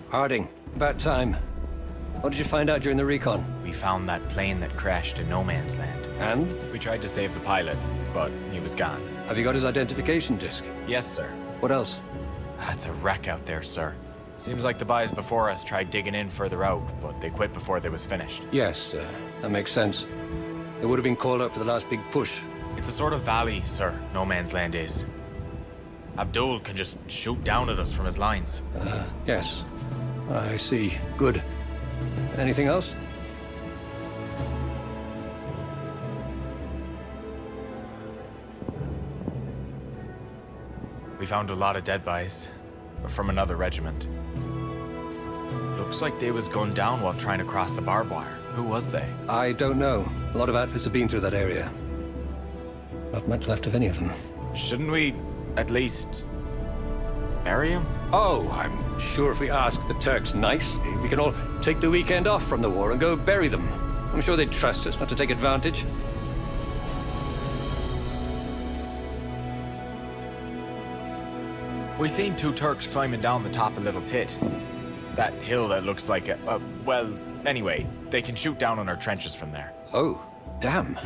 Harding, about time. What did you find out during the recon? We found that plane that crashed in no man's land. And? We tried to save the pilot, but he was gone. Have you got his identification disc? Yes, sir. What else? It's a wreck out there, sir. Seems like the boys before us tried digging in further out, but they quit before they was finished. Yes, that makes sense. They would have been called out for the last big push. It's a sort of valley, sir, no man's land is. Abdul can just shoot down at us from his lines. Yes. I see. Good. Anything else? We found a lot of dead bodies, from another regiment. Looks like they was gunned down while trying to cross the barbed wire. Who was they? I don't know. A lot of outfits have been through that area. Not much left of any of them. Shouldn't we, at least, bury him? Oh, I'm sure if we ask the Turks nicely, we can all take the weekend off from the war and go bury them. I'm sure they'd trust us not to take advantage. We seen 2 Turks climbing down the top of Little Tit. That hill that looks like well, anyway, they can shoot down on our trenches from there. Oh, damn.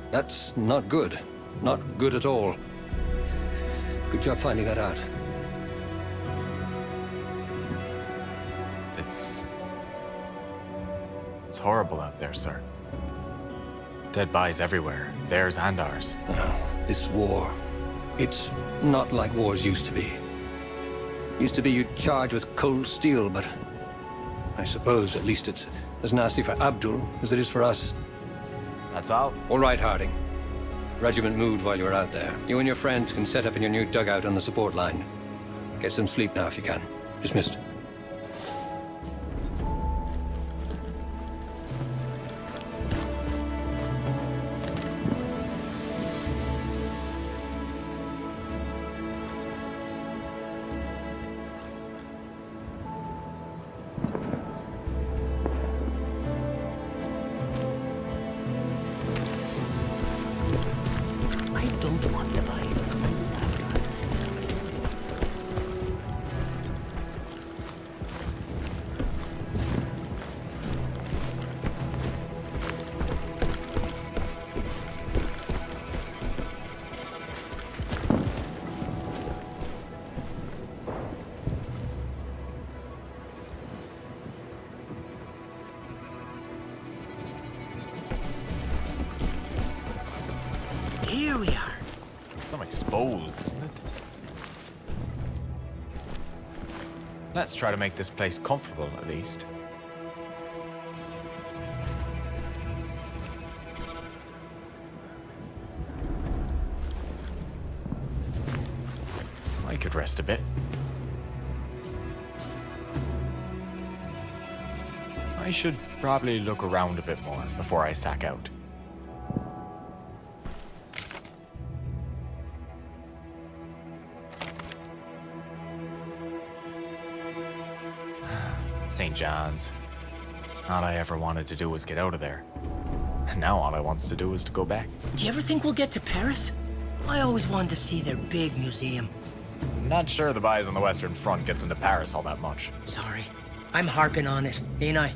That's not good. Not good at all. Good job finding that out. It's horrible out there, sir. Dead bodies everywhere, theirs and ours. This war, it's not like wars used to be. Used to be you'd charge with cold steel, but I suppose at least it's as nasty for Abdul as it is for us. That's all? All right, Harding. Regiment moved while you were out there. You and your friends can set up in your new dugout on the support line. Get some sleep now if you can. Dismissed. Here we are. Some exposed, isn't it? Let's try to make this place comfortable, at least. I could rest a bit. I should probably look around a bit more before I sack out. St. John's. All I ever wanted to do was get out of there. Now all I wants to do is to go back. Do you ever think we'll get to Paris? I always wanted to see their big museum. Not sure the boys on the Western Front gets into Paris all that much. Sorry. I'm harping on it, ain't I?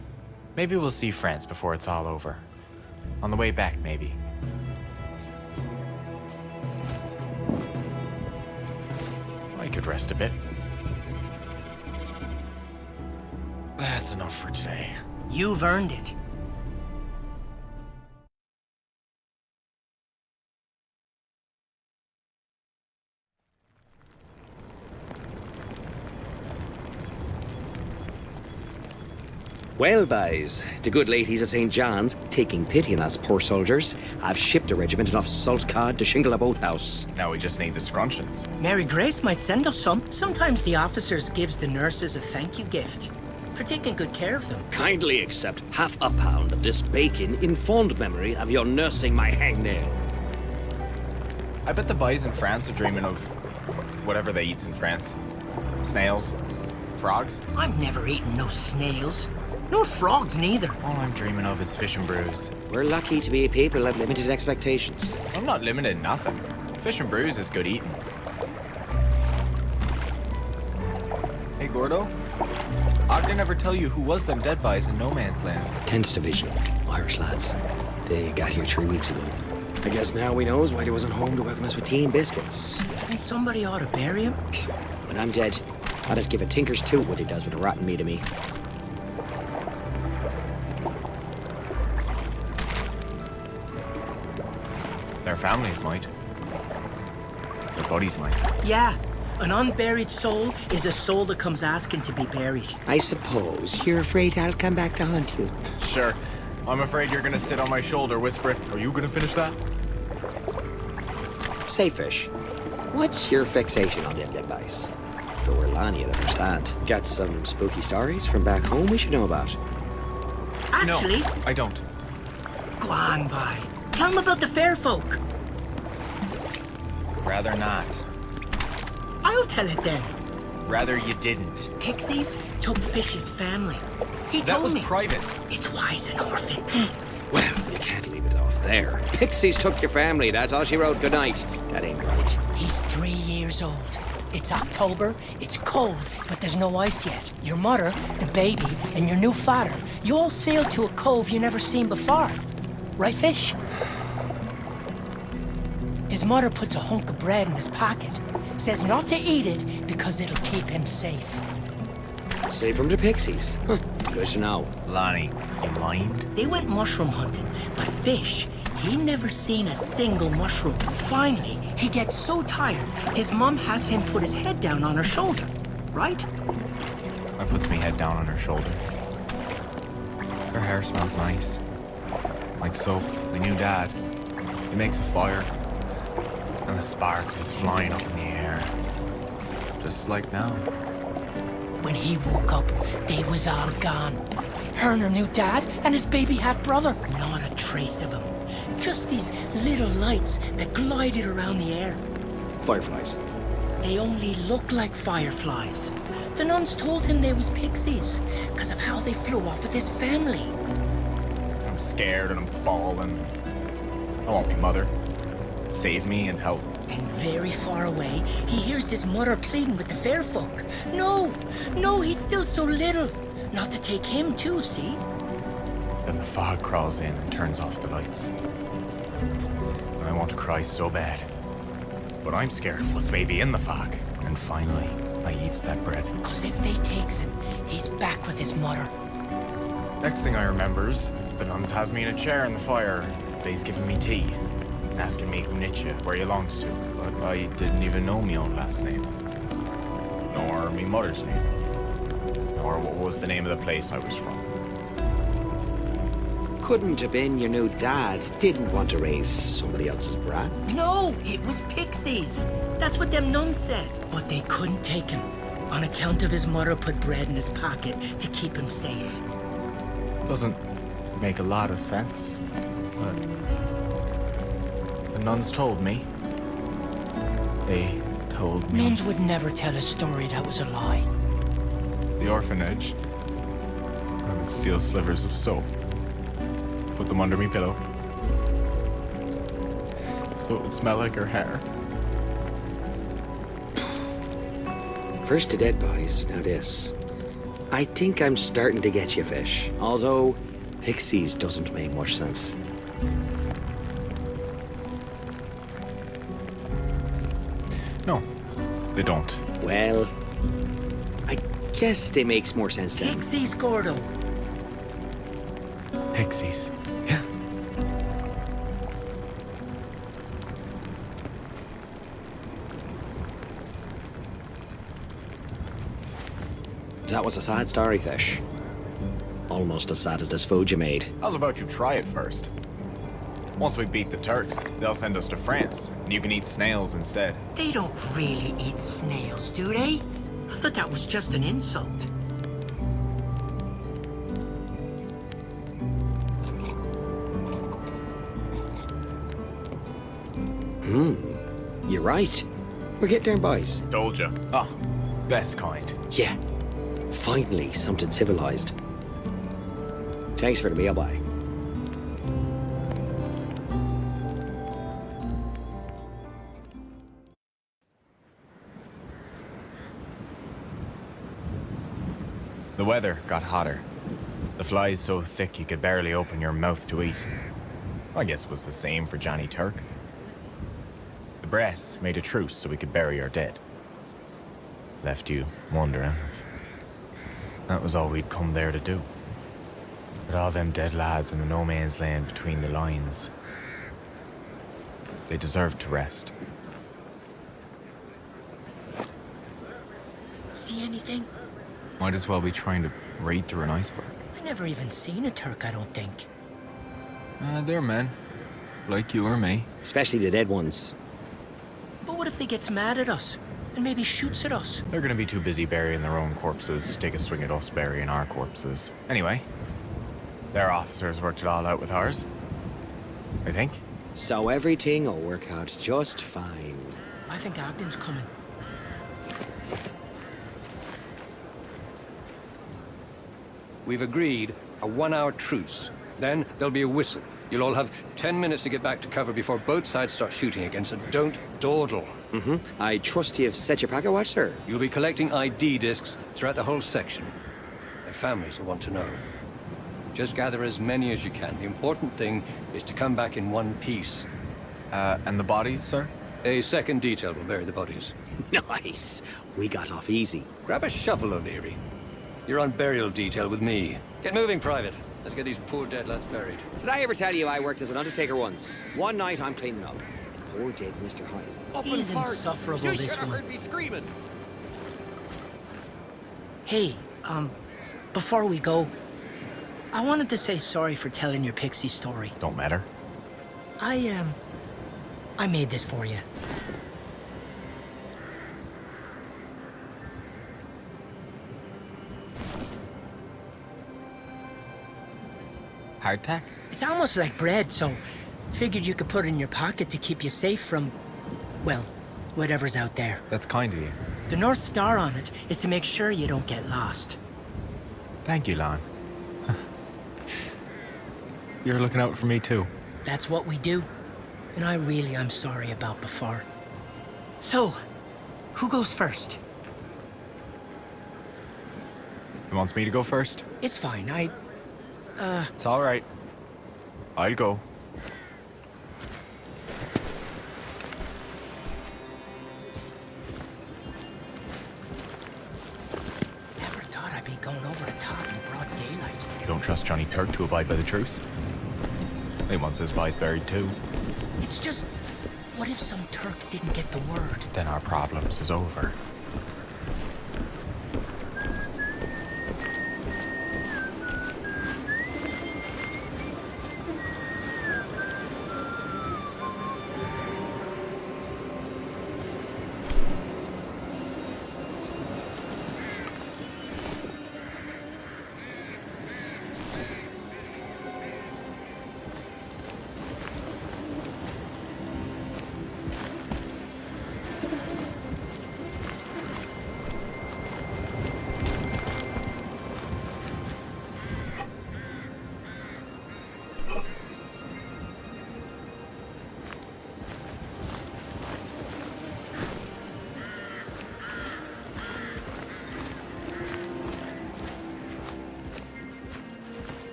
Maybe we'll see France before it's all over. On the way back, maybe. I could rest a bit. That's enough for today. You've earned it. Well, boys, the good ladies of St. John's, taking pity on us poor soldiers, have shipped a regiment enough salt cod to shingle a boathouse. Now we just need the scruncheons. Mary Grace might send us some. Sometimes the officers gives the nurses a thank you gift for taking good care of them. Kindly accept half a pound of this bacon in fond memory of your nursing my hangnail. I bet the boys in France are dreaming of whatever they eats in France. Snails? Frogs? I'm never eating no snails. Nor frogs, neither. All I'm dreaming of is fish and brews. We're lucky to be a people of limited expectations. I'm not limited in nothing. Fish and brews is good eating. Hey, Gordo? Ogden never tell you who was them dead bodies in No Man's Land. 10th Division, Irish lads. They got here 3 weeks ago. I guess now we knows why they wasn't home to welcome us with tea and biscuits. And somebody ought to bury him. When I'm dead, I'd have to give a tinker's toot what he does with the rotten meat of me. Their families might. Their buddies might. Yeah, an unburied soul is a soul that comes asking to be buried. I suppose you're afraid I'll come back to haunt you. Sure. I'm afraid you're gonna sit on my shoulder whispering, "Are you gonna finish that?" Say, Fish, what's your fixation on them dead bodies? Though we're Lonnie, I'd understand. Got some spooky stories from back home we should know about? Actually, No, I don't. go on by. Tell him about the fair folk. Rather not. I'll tell it then. Rather you didn't. Pixies took Fish's family. He That told was me. private. It's why he's an orphan. Well, you can't leave it off there. Pixies took your family, that's all she wrote. Good night. That ain't right. He's 3 years old. It's October, it's cold, but there's no ice yet. Your mother, the baby, and your new father, you all sailed to a cove you never seen before. Right, Fish? His mother puts a hunk of bread in his pocket. Says not to eat it because it'll keep him safe. Safe from the Pixies. Huh. Good to know. Lonnie, you mind? They went mushroom hunting, but Fish, he never seen a single mushroom. Finally, he gets so tired, his mom has him put his head down on her shoulder, right? I puts me head down on her shoulder. Her hair smells nice. Like soap. My new dad. He makes a fire. And the sparks is flying up in the air. Just like now. When he woke up, they was all gone. Her and her new dad and his baby half-brother. Not a trace of him. Just these little lights that glided around the air. Fireflies. They only look like fireflies. The nuns told him they was pixies because of how they flew off with his family. I'm scared and I'm bawling. I want me mother. Save me and help. And very far away, he hears his mother pleading with the fair folk. No, no, he's still so little. Not to take him too, see? Then the fog crawls in and turns off the lights. I want to cry so bad. But I'm scared of what's maybe in the fog. And finally, I eats that bread. Because if they takes him, he's back with his mother. Next thing I remember is the nuns has me in a chair in the fire. They's giving me tea. Asking me who knit you, where you longs to. But I didn't even know me own last name. Nor me mother's name. Nor what was the name of the place I was from. Couldn't have been your new dad didn't want to raise somebody else's brat. No, it was pixies. That's what them nuns said. But they couldn't take him on account of his mother put bread in his pocket to keep him safe. Doesn't make a lot of sense, but the nuns told me. They told me. Nuns would never tell a story that was a lie. The orphanage. I would steal slivers of soap. Put them under me pillow. So it would smell like her hair. First the dead boys, now this. I think I'm starting to get you, Fish. Although, Pixies doesn't make much sense. No, they don't. Well, I guess they makes more sense then. Pixies, Gordo. Pixies. Yeah. That was a sad story, Fish. Almost as sad as this food you made. How's about you try it first? Once we beat the Turks, they'll send us to France, and you can eat snails instead. They don't really eat snails, do they? I thought that was just an insult. You're right. We're getting there, boys. Told ya. Ah, best kind. Yeah. Finally, something civilized. Thanks for the meal, bye. The weather got hotter. The flies so thick you could barely open your mouth to eat. I guess it was the same for Johnny Turk. The Bress made a truce so we could bury our dead. Left you wondering. That was all we'd come there to do. But all them dead lads in the no man's land between the lines, they deserved to rest. See anything? Might as well be trying to raid through an iceberg. I never even seen a Turk, I don't think. They're men. Like you or me. Especially the dead ones. But what if they gets mad at us? And maybe shoots at us? They're gonna be too busy burying their own corpses to take a swing at us burying our corpses. Anyway, their officers worked it all out with ours. I think. So everything will work out just fine. I think Ambient's coming. We've agreed a 1-hour truce. Then there'll be a whistle. You'll all have 10 minutes to get back to cover before both sides start shooting again, so don't dawdle. I trust you've set your packet watch, sir. You'll be collecting ID discs throughout the whole section. Their families will want to know. Just gather as many as you can. The important thing is to come back in one piece. And the bodies, sir? A second detail will bury the bodies. Nice. We got off easy. Grab a shovel, O'Leary. You're on burial detail with me. Get moving, Private. Let's get these poor dead lads buried. Did I ever tell you I worked as an undertaker once? One night I'm cleaning up. Poor dead Mr. Hyde. Up in He's farts. insufferable, You this should have one. heard me screaming. Hey, before we go, I wanted to say sorry for telling your pixie story. Don't matter. I made this for you. Hardtack? It's almost like bread, so figured you could put it in your pocket to keep you safe from, well, whatever's out there. That's kind of you. The North Star on it is to make sure you don't get lost. Thank you, Lon. You're looking out for me too. That's what we do. And I really am sorry about before. So, who goes first? He wants me to go first? It's fine, It's all right. I'll go. never thought I'd be going over the top in broad daylight. You don't trust Johnny Turk to abide by the truce? He wants his boys buried too. It's just, what if some Turk didn't get the word? Then our problems is over.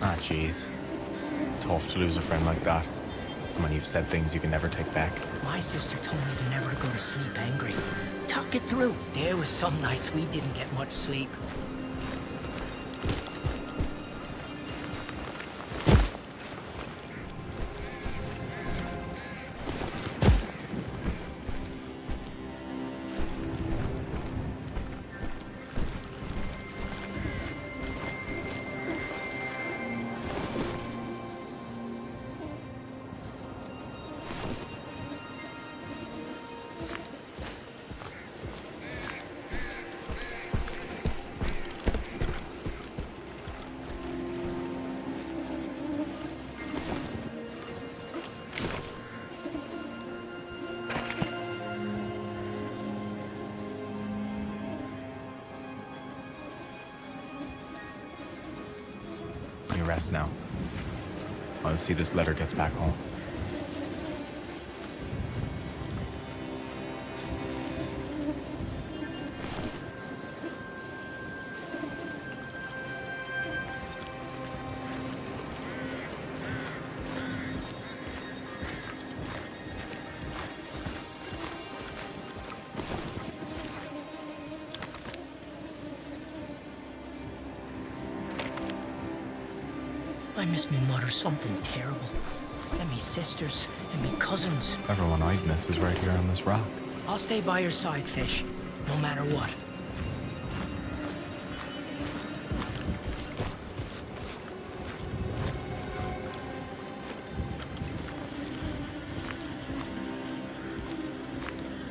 Ah, jeez. Tough to lose a friend like that. When you've said things you can never take back. My sister told me to never go to sleep angry. Talk it through. There was some nights we didn't get much sleep. rest now. I'll see this letter gets back home. I miss me mother something terrible. And me sisters, and me cousins. Everyone I'd miss is right here on this rock. I'll stay by your side, Fish, no matter what.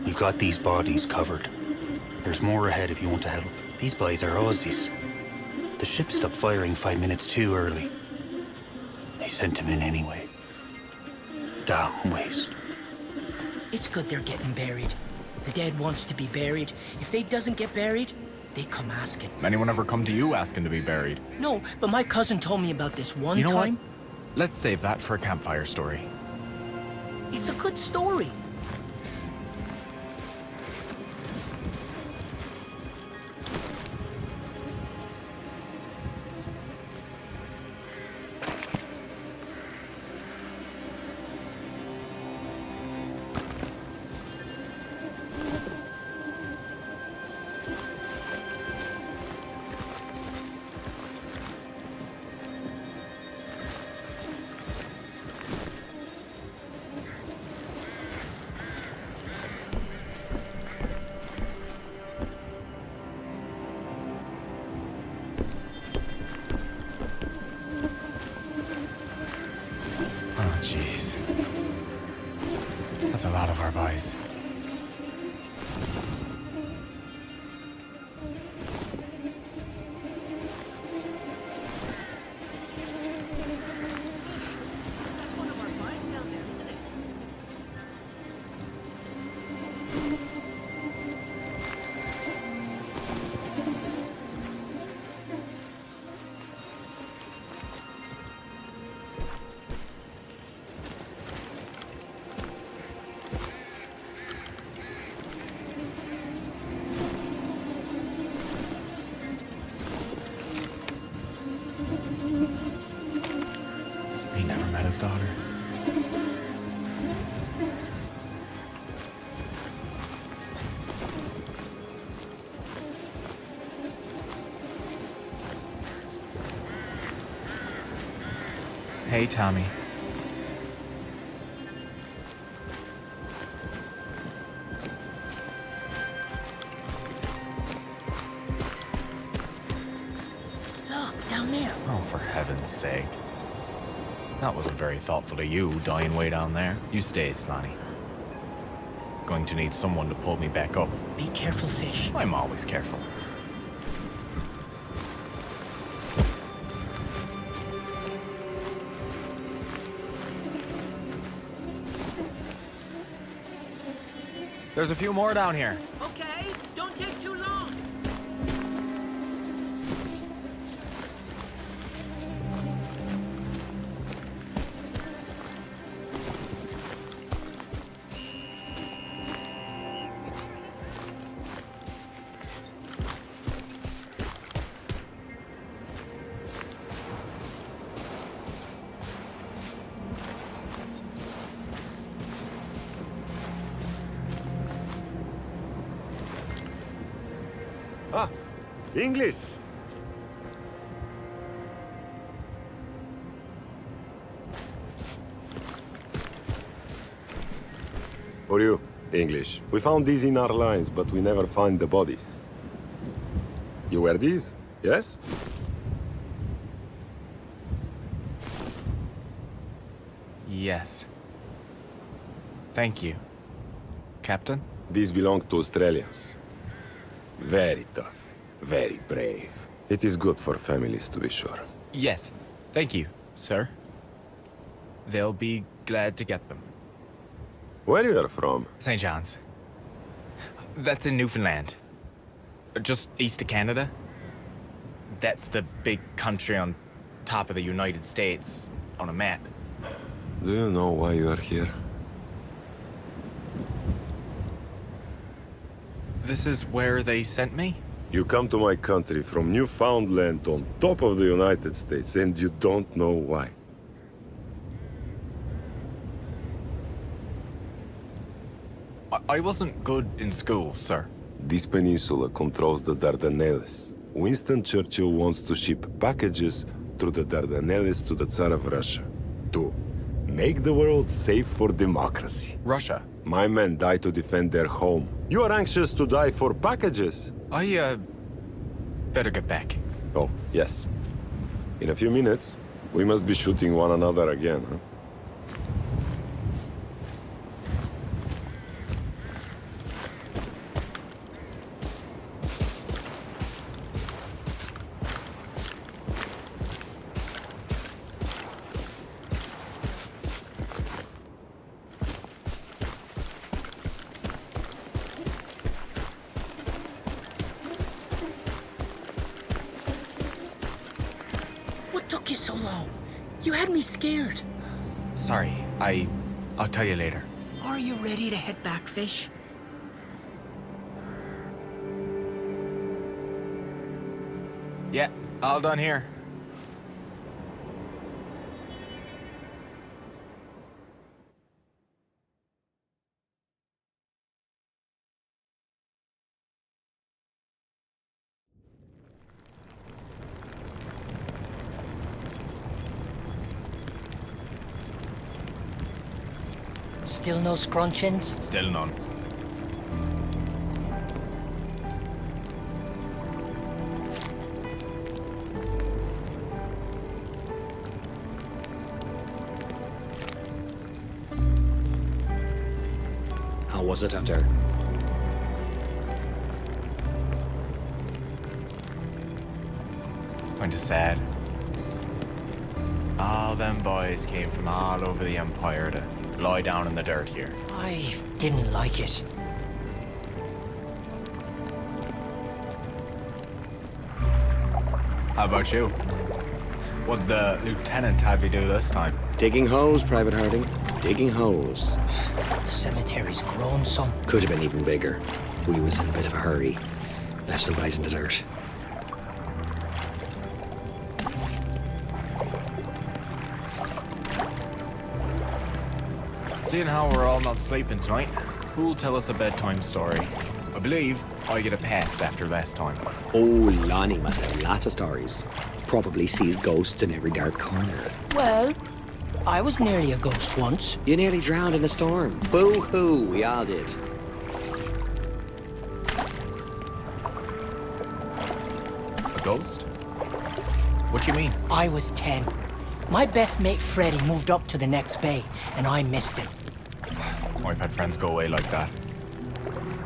You've got these bodies covered. There's more ahead if you want to help. These boys are Aussies. The ship stopped firing 5 minutes too early. They sent him in anyway. Damn waste. It's good they're getting buried. The dead wants to be buried. If they doesn't get buried, they come asking. Anyone ever come to you asking to be buried? No, but my cousin told me about this one You know time. what? Let's save that for a campfire story. It's a good story. Oh, jeez. That's a lot of our boys. That's one of our boys down there, isn't it? He never met his daughter. Hey, Tommy. Look, down there. Oh, for heaven's sake. That wasn't very thoughtful of you, dying way down there. You stay, Slonny. Going to need someone to pull me back up. Be careful, Fish. I'm always careful. There's a few more down here. Okay, don't take too long. Ah, English. For you, English. We found these in our lines, but we never find the bodies. You wear these? Yes? Yes. Thank you. Captain? These belong to Australians. Very tough, very brave. It is good for families, to be sure. Yes. Thank you, sir. They'll be glad to get them. Where you are from? St. John's. That's in Newfoundland. Just east of Canada. That's the big country on top of the United States on a map. Do you know why you are here? This is where they sent me? You come to my country from Newfoundland on top of the United States, and you don't know why. I wasn't good in school, sir. This peninsula controls the Dardanelles. Winston Churchill wants to ship packages through the Dardanelles to the Tsar of Russia. To make the world safe for democracy. Russia? My men die to defend their home. You are anxious to die for packages. I, better get back. Oh, yes. In a few minutes, we must be shooting one another again, huh? What took you so long? You had me scared. Sorry, I'll tell you later. Are you ready to head back, Fish? Yeah, all done here. Still no scrunchins? Still none. How was it out there? Kinda sad. All them boys came from all over the Empire to lie down in the dirt here. I didn't like it. How about you? What'd the lieutenant have you do this time? Digging holes, Private Harding. Digging holes. The cemetery's grown some. Could have been even bigger. We was in a bit of a hurry. Left some guys in the dirt. Seeing how we're all not sleeping tonight, who'll tell us a bedtime story? I believe I get a pass after last time. Oh, Lonnie must have lots of stories. Probably sees ghosts in every dark corner. Well, I was nearly a ghost once. You nearly drowned in a storm. Boo-hoo, we all did. A ghost? What you mean? I was 10. My best mate Freddie moved up to the next bay, and I missed him. I've had friends go away like that.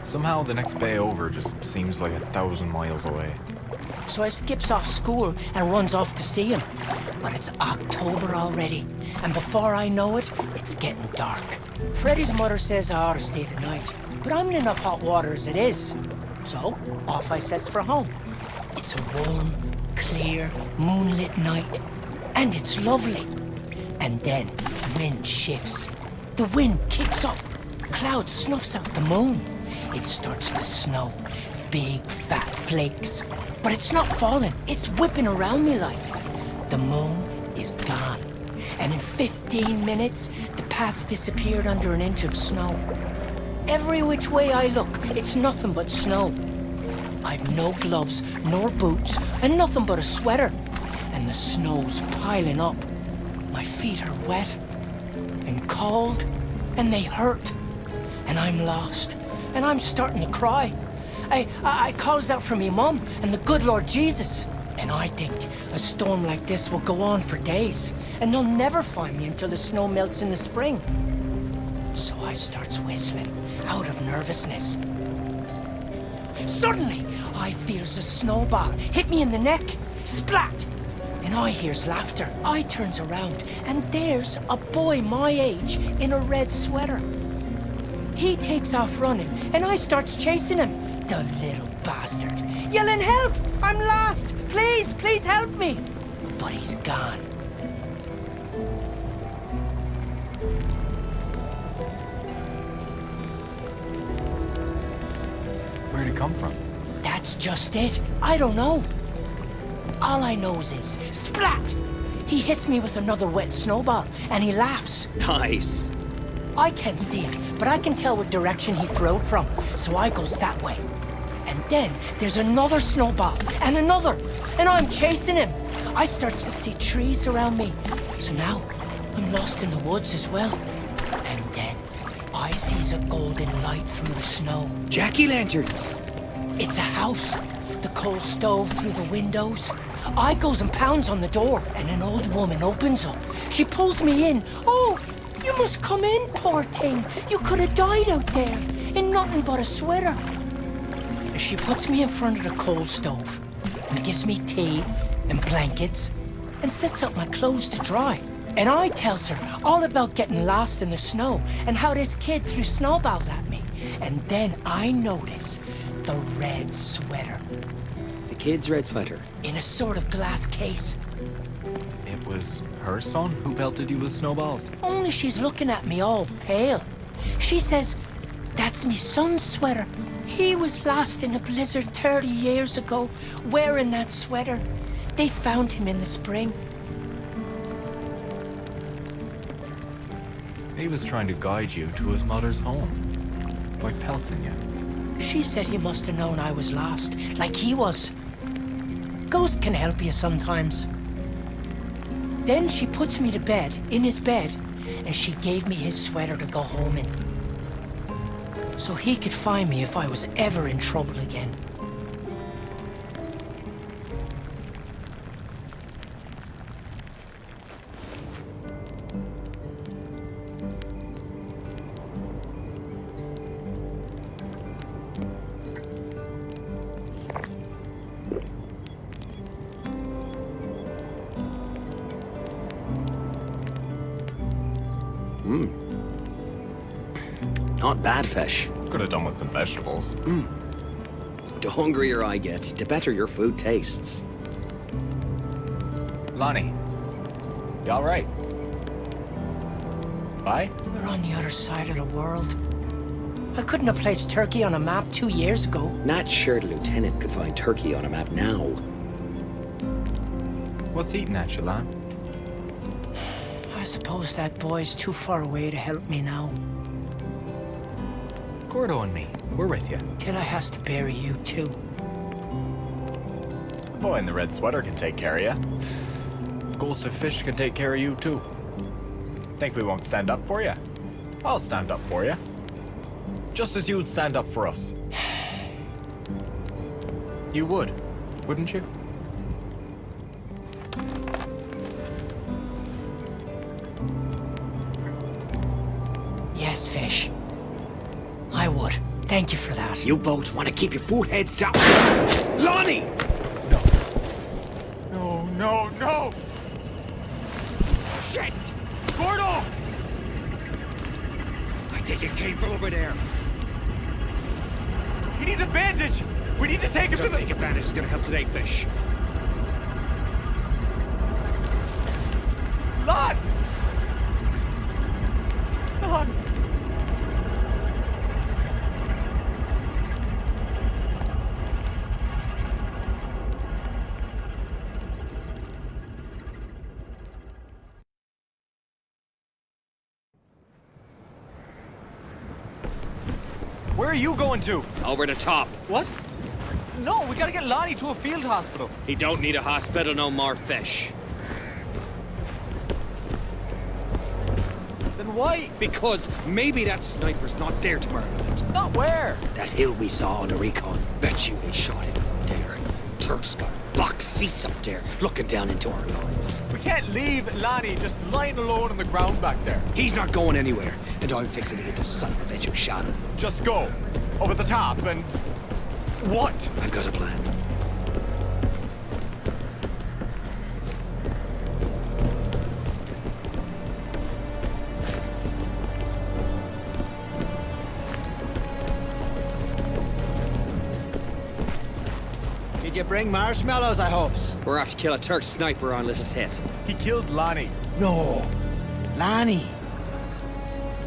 Somehow the next bay over just seems like 1,000 miles away. So I skips off school and runs off to see him. But it's October already, and before I know it, it's getting dark. Freddie's mother says I ought to stay the night, but I'm in enough hot water as it is. So off I sets for home. It's a warm, clear, moonlit night, and it's lovely. And then wind shifts. The wind kicks up. Cloud snuffs out the moon. It starts to snow. Big, fat flakes. But it's not falling. It's whipping around me like. The moon is gone. And in 15 minutes, the path's disappeared under an inch of snow. Every which way I look, it's nothing but snow. I've no gloves, nor boots, and nothing but a sweater. And the snow's piling up. My feet are wet and cold, and they hurt. And I'm lost, and I'm starting to cry. I calls out for me mum and the good Lord Jesus. And I think a storm like this will go on for days, and they'll never find me until the snow melts in the spring. So I starts whistling, out of nervousness. Suddenly, I feels a snowball hit me in the neck. Splat! And I hears laughter. I turns around, and there's a boy my age in a red sweater. He takes off running, and I starts chasing him. The little bastard. Yelling, help! I'm lost! Please, please help me! but he's gone. Where'd it come from? That's just it. I don't know. All I know is splat! He hits me with another wet snowball, and he laughs. Nice. I can't see it, but I can tell what direction he threw it from, so I goes that way. And then there's another snowball, and another, and I'm chasing him. I starts to see trees around me, so now I'm lost in the woods as well. And then I sees a golden light through the snow. Jack-o'-lanterns. It's a house. The coal stove through the windows. I goes and pounds on the door, and an old woman opens up. She pulls me in. Oh, you must come in, poor thing. You could have died out there in nothing but a sweater. She puts me in front of the coal stove and gives me tea and blankets and sets out my clothes to dry. And I tells her all about getting lost in the snow and how this kid threw snowballs at me. And then I notice the red sweater. The kid's red sweater. In a sort of glass case. It was her son who pelted you with snowballs? Only she's looking at me all pale. She says, "That's me son's sweater. He was lost in a blizzard 30 years ago, wearing that sweater. They found him in the spring." He was trying to guide you to his mother's home by pelting you. She said he must have known I was lost, like he was. Ghosts can help you sometimes. Then she puts me to bed, in his bed, and she gave me his sweater to go home in. So he could find me if I was ever in trouble again. Not bad fish. Could have done with some vegetables. The hungrier I get, the better your food tastes. Lonnie, you all right? Bye? We're on the other side of the world. I couldn't have placed Turkey on a map 2 years ago. Not sure the lieutenant could find Turkey on a map now. What's eating at you, Lon? I suppose that boy's too far away to help me now. Gordo and me, we're with you. Till I has to bury you too. The boy in the red sweater can take care of you. Ghost of Fish can take care of you too. Think we won't stand up for you? I'll stand up for you. Just as you'd stand up for us. You would, wouldn't you? Yes, Fish. I would. Thank you for that. You both want to keep your food heads down. Lonnie! No! Shit! Gordo! I think it came from over there. He needs a bandage! We need to take him to Don't the... take advantage. It's gonna help today, Fish. Lon! Lon! Where are you going to? Over the top. What? No, we gotta get Lonnie to a field hospital. He don't need a hospital no more, Fish. Then why? Because maybe that sniper's not there tomorrow night. Not where? That hill we saw on the recon. Bet you they shot him up there. Turks got box seats up there, looking down into our lines. We can't leave Lonnie just lying alone on the ground back there. He's not going anywhere, and I'm fixing to get the son of a bitch who shot him. Just go. Over the top and... What? I've got a plan. Did you bring marshmallows, I hopes? We're off to kill a Turk sniper on Little Tit. He killed Lonnie. No. Lonnie.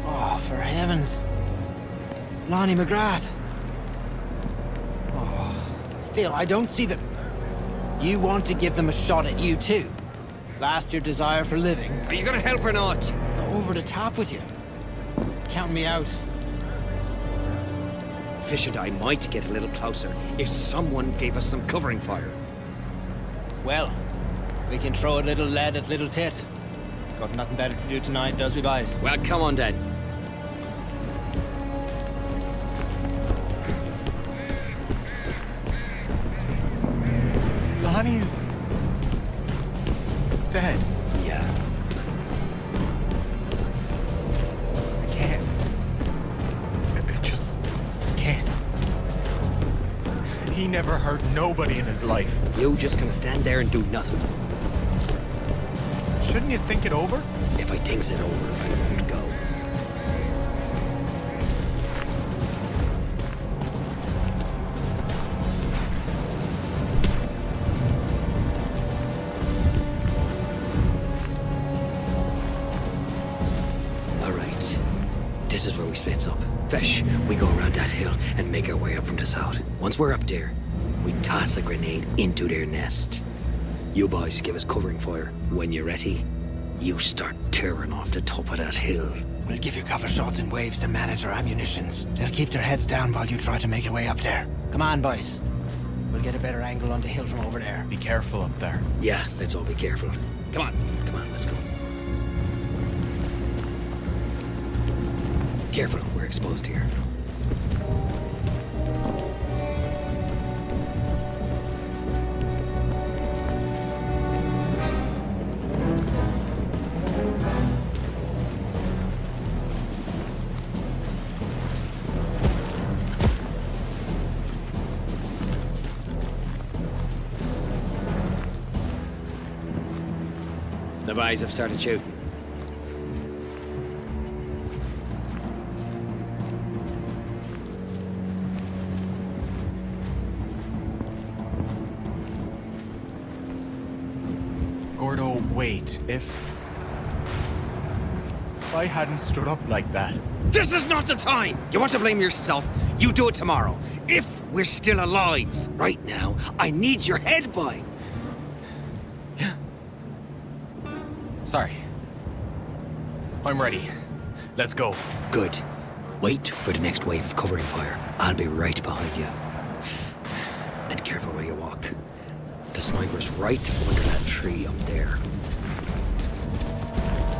Oh, for heavens. Lonnie McGrath. Oh, still, I don't see that... You want to give them a shot at you too. Blast your desire for living. Are you gonna help or not? Go over the top with you. Count me out. Fish and I might get a little closer if someone gave us some covering fire. Well, we can throw a little lead at Little Tit. Got nothing better to do tonight, does we, boys? Well, come on then. Lonnie's... dead. Yeah. I can't. I just can't. He never hurt nobody in his life. You just gonna stand there and do nothing. Shouldn't you think it over? If I thinks it over, I won't go. Alright. This is where we splits up. Fish, we go around that hill and make our way up from the south. Once we're up there, we toss a grenade into their nest. You boys give us covering fire. When you're ready, you start tearing off the top of that hill. We'll give you cover shots in waves to manage our ammunitions. They'll keep their heads down while you try to make your way up there. Come on, boys. We'll get a better angle on the hill from over there. Be careful up there. Yeah, let's all be careful. Come on, let's go. Careful, we're exposed here. The boys have started shooting. Gordo, wait. If I hadn't stood up like that... This is not the time! You want to blame yourself? You do it tomorrow. If we're still alive. Right now, I need your head, boy. Sorry. I'm ready. Let's go. Good. Wait for the next wave of covering fire. I'll be right behind you. And careful where you walk. The sniper's right under that tree up there.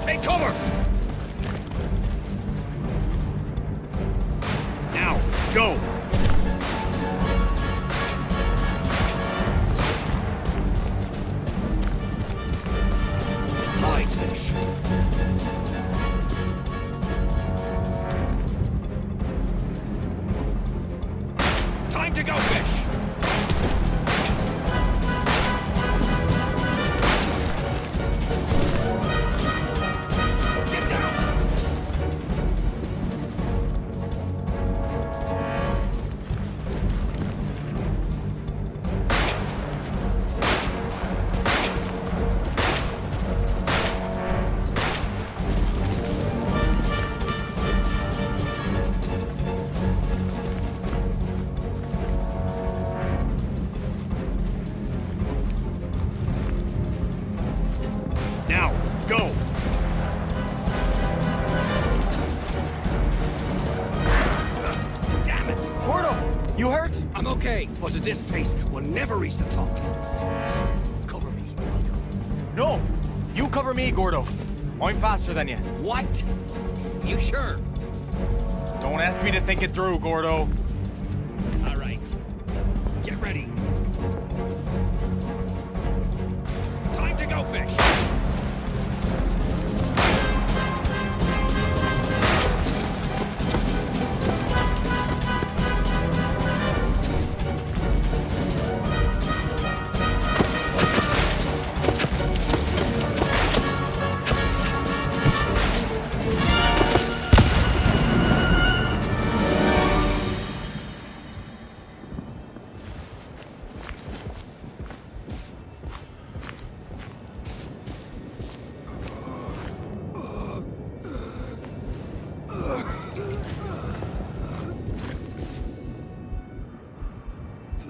Take cover! Now, go! Hide, fish. Time to go, fish! Get down! Now, go! Damn it! Gordo, you hurt? I'm okay, but at this pace, we'll never reach the top. Cover me. I'll go. No! You cover me, Gordo. I'm faster than you. What? You sure? Don't ask me to think it through, Gordo. All right. Get ready. Time to go, fish.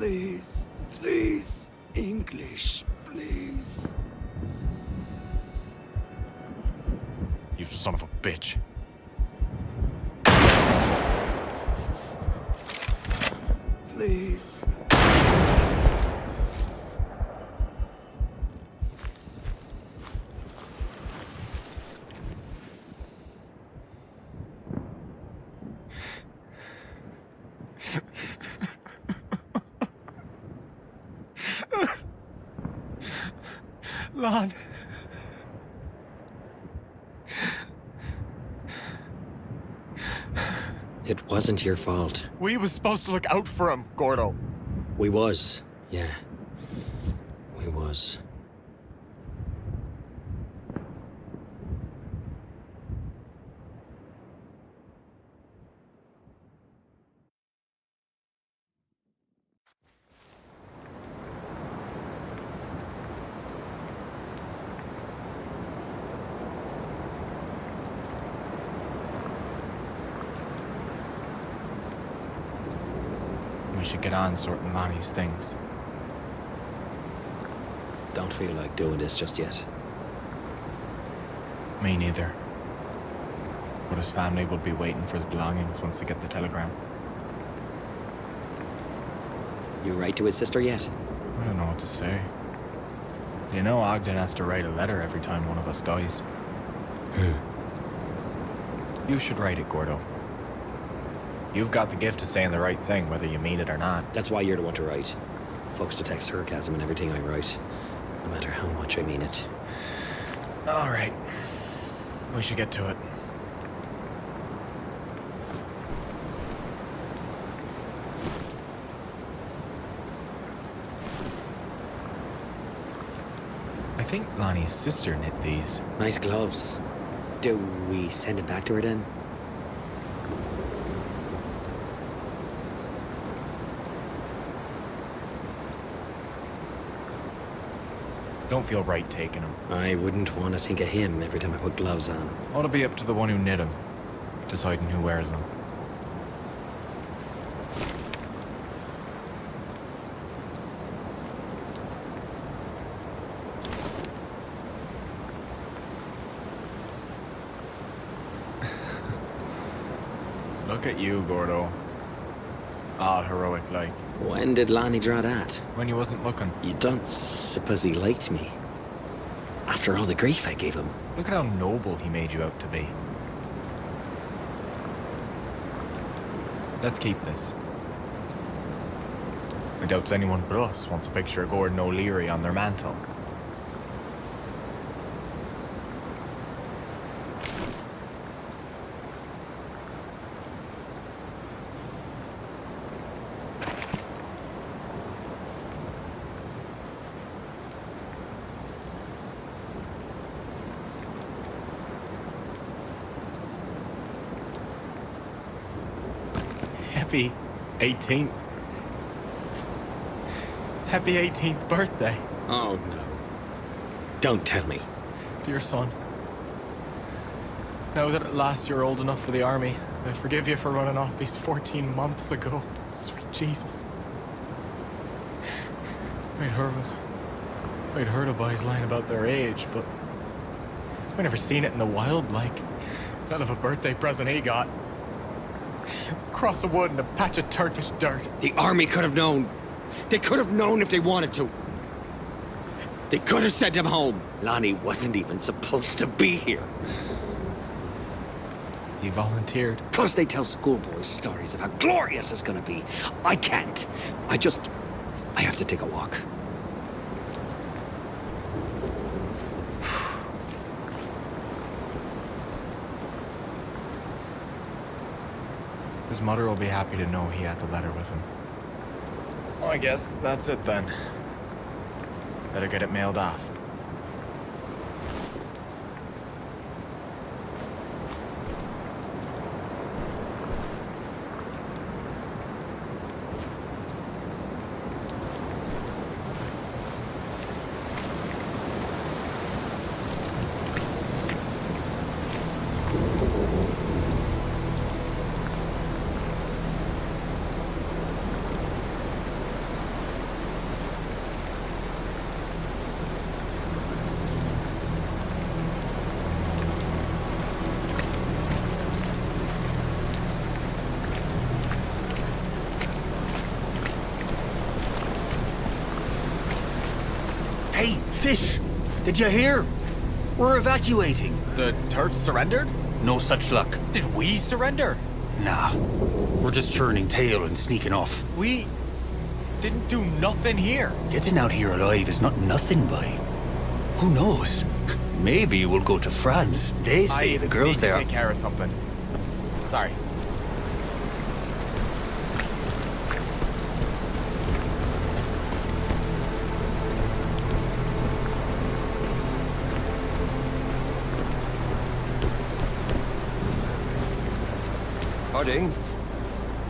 Please, please, English, please. You son of a bitch. Please. Lon. It wasn't your fault. We was supposed to look out for him, Gordo. We was, yeah. We was. We should get on sorting Lonnie's things. Don't feel like doing this just yet. Me neither. But his family will be waiting for his belongings once they get the telegram. You write to his sister yet? I don't know what to say. You know Ogden has to write a letter every time one of us dies. You should write it, Gordo. You've got the gift of saying the right thing, whether you mean it or not. That's why you're the one to write. Folks detect sarcasm in everything I write, no matter how much I mean it. All right. We should get to it. I think Lonnie's sister knit these. Nice gloves. Do we send it back to her then? Don't feel right taking them. I wouldn't want to think of him every time I put gloves on. Ought to be up to the one who knit them, deciding who wears them. Look at you, Gordo. All heroic like. When did Lonnie draw that? When he wasn't looking. You don't suppose he liked me? After all the grief I gave him. Look at how noble he made you out to be. Let's keep this. I doubt anyone but us wants a picture of Gordon O'Leary on their mantle. Happy 18th. Happy 18th birthday. Oh, no. Don't tell me. Dear son. Now that at last you're old enough for the army, I forgive you for running off these 14 months ago. Sweet Jesus. I'd heard of boys lying about their age, but I never seen it in the wild like. Hell of a birthday present he got. Across the wood in a patch of Turkish dirt. The army could have known. They could have known if they wanted to. They could have sent him home. Lonnie wasn't even supposed to be here. He volunteered. Plus they tell schoolboys stories of how glorious it's gonna be. I can't. I have to take a walk. His mother will be happy to know he had the letter with him. Well, I guess that's it then. Better get it mailed off. Hey, Fish! Did you hear? We're evacuating. The Turks surrendered? No such luck. Did we surrender? Nah. We're just turning tail and sneaking off. We didn't do nothing here. Getting out here alive is not nothing, boy. Who knows? Maybe we'll go to France. They say the girls need there... to take care of something. Sorry. Harding,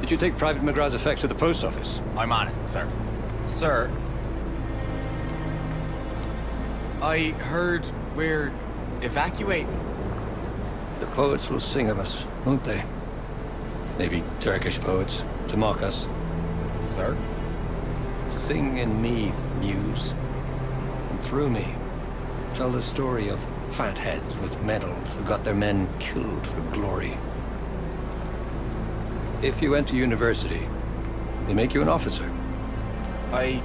did you take Private McGrath's effects to the post office? I'm on it, sir. Sir, I heard we're evacuating. The poets will sing of us, won't they? Maybe Turkish poets, to mock us. Sir? Sing in me, muse. And through me, tell the story of fatheads with medals who got their men killed for glory. If you went to university, they make you an officer. I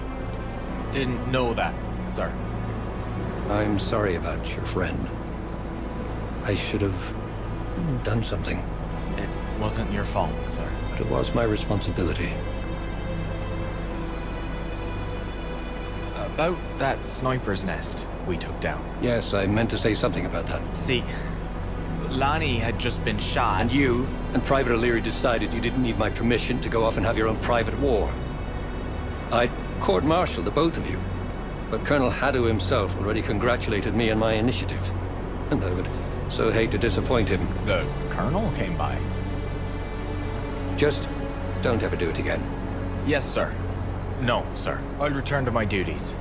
didn't know that, sir. I'm sorry about your friend. I should have done something. It wasn't your fault, sir. But it was my responsibility. About that sniper's nest we took down. Yes, I meant to say something about that. See, Lonnie had just been shot. And you and Private O'Leary decided you didn't need my permission to go off and have your own private war. I'd court-martial the both of you. But Colonel Haddo himself already congratulated me on my initiative. And I would so hate to disappoint him. The Colonel came by? Just don't ever do it again. Yes, sir. No, sir. I'll return to my duties.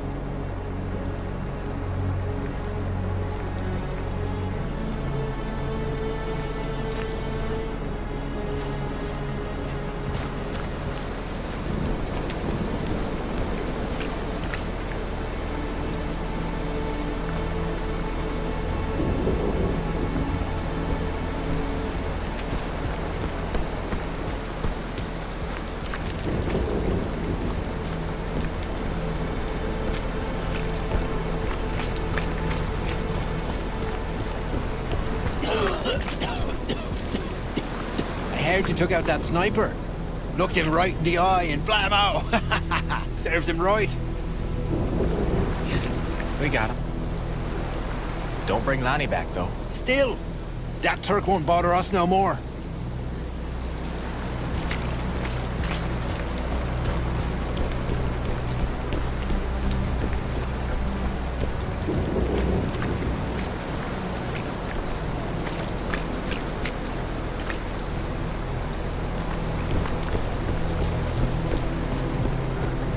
I heard you took out that sniper. Looked him right in the eye and blammo! Serves him right. We got him. Don't bring Lonnie back, though. Still, that Turk won't bother us no more.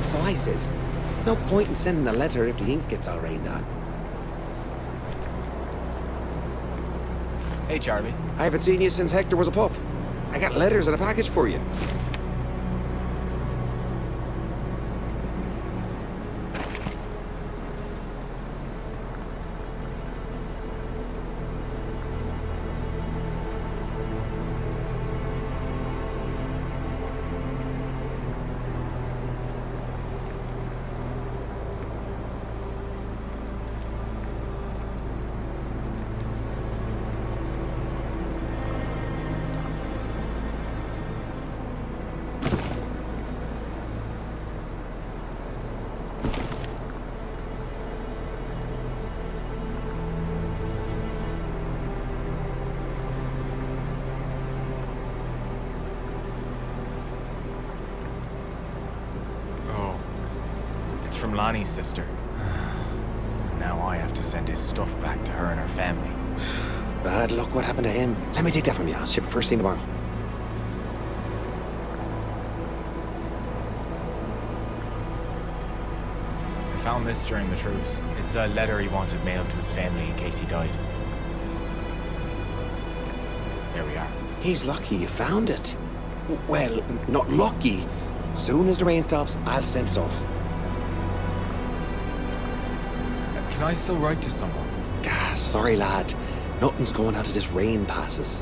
So I says, no point in sending a letter if the ink gets all rained on. Hey, Charlie. I haven't seen you since Hector was a pup. I got letters and a package for you. From Lonnie's sister. And now I have to send his stuff back to her and her family. Bad luck, what happened to him? Let me take that from you. I'll ship it first thing tomorrow. I found this during the truce. It's a letter he wanted mailed to his family in case he died. Here we are. He's lucky you found it. Well, not lucky. Soon as the rain stops, I'll send it off. Can I still write to someone? Sorry, lad. Nothing's going out till this rain passes.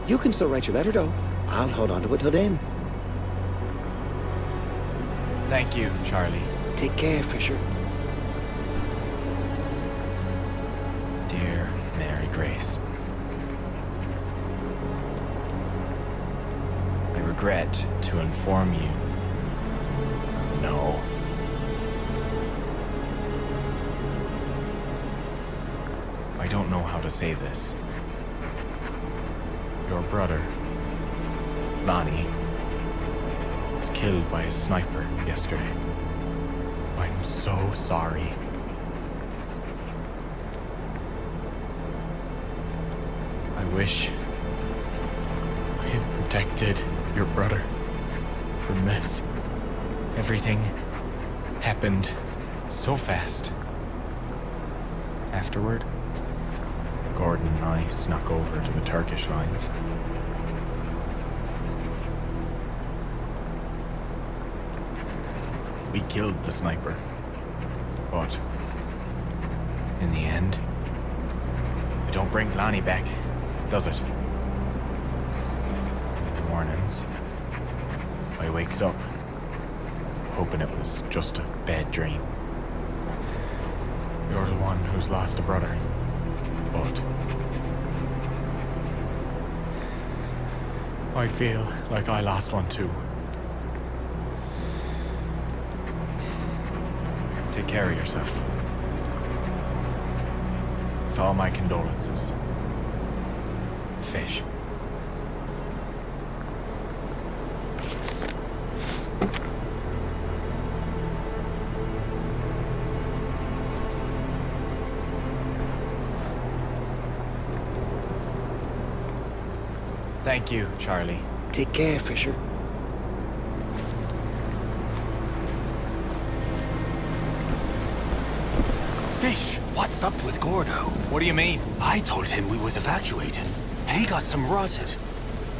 You can still write your letter, though. I'll hold on to it till then. Thank you, Charlie. Take care, Fisher. Grace. I regret to inform you. No. I don't know how to say this. Your brother, Lonnie, was killed by a sniper yesterday. I'm so sorry. I wish I had protected your brother from this. Everything happened so fast. Afterward, Gordon and I snuck over to the Turkish lines. We killed the sniper. But in the end, it don't bring Lonnie back, does it? Mornings, I wakes up, hoping it was just a bad dream. You're the one who's lost a brother, but I feel like I lost one too. Take care of yourself. With all my condolences. Fish. Thank you, Charlie. Take care, Fisher. Fish, what's up with Gordo? What do you mean? I told him we was evacuating, and he got some rotted.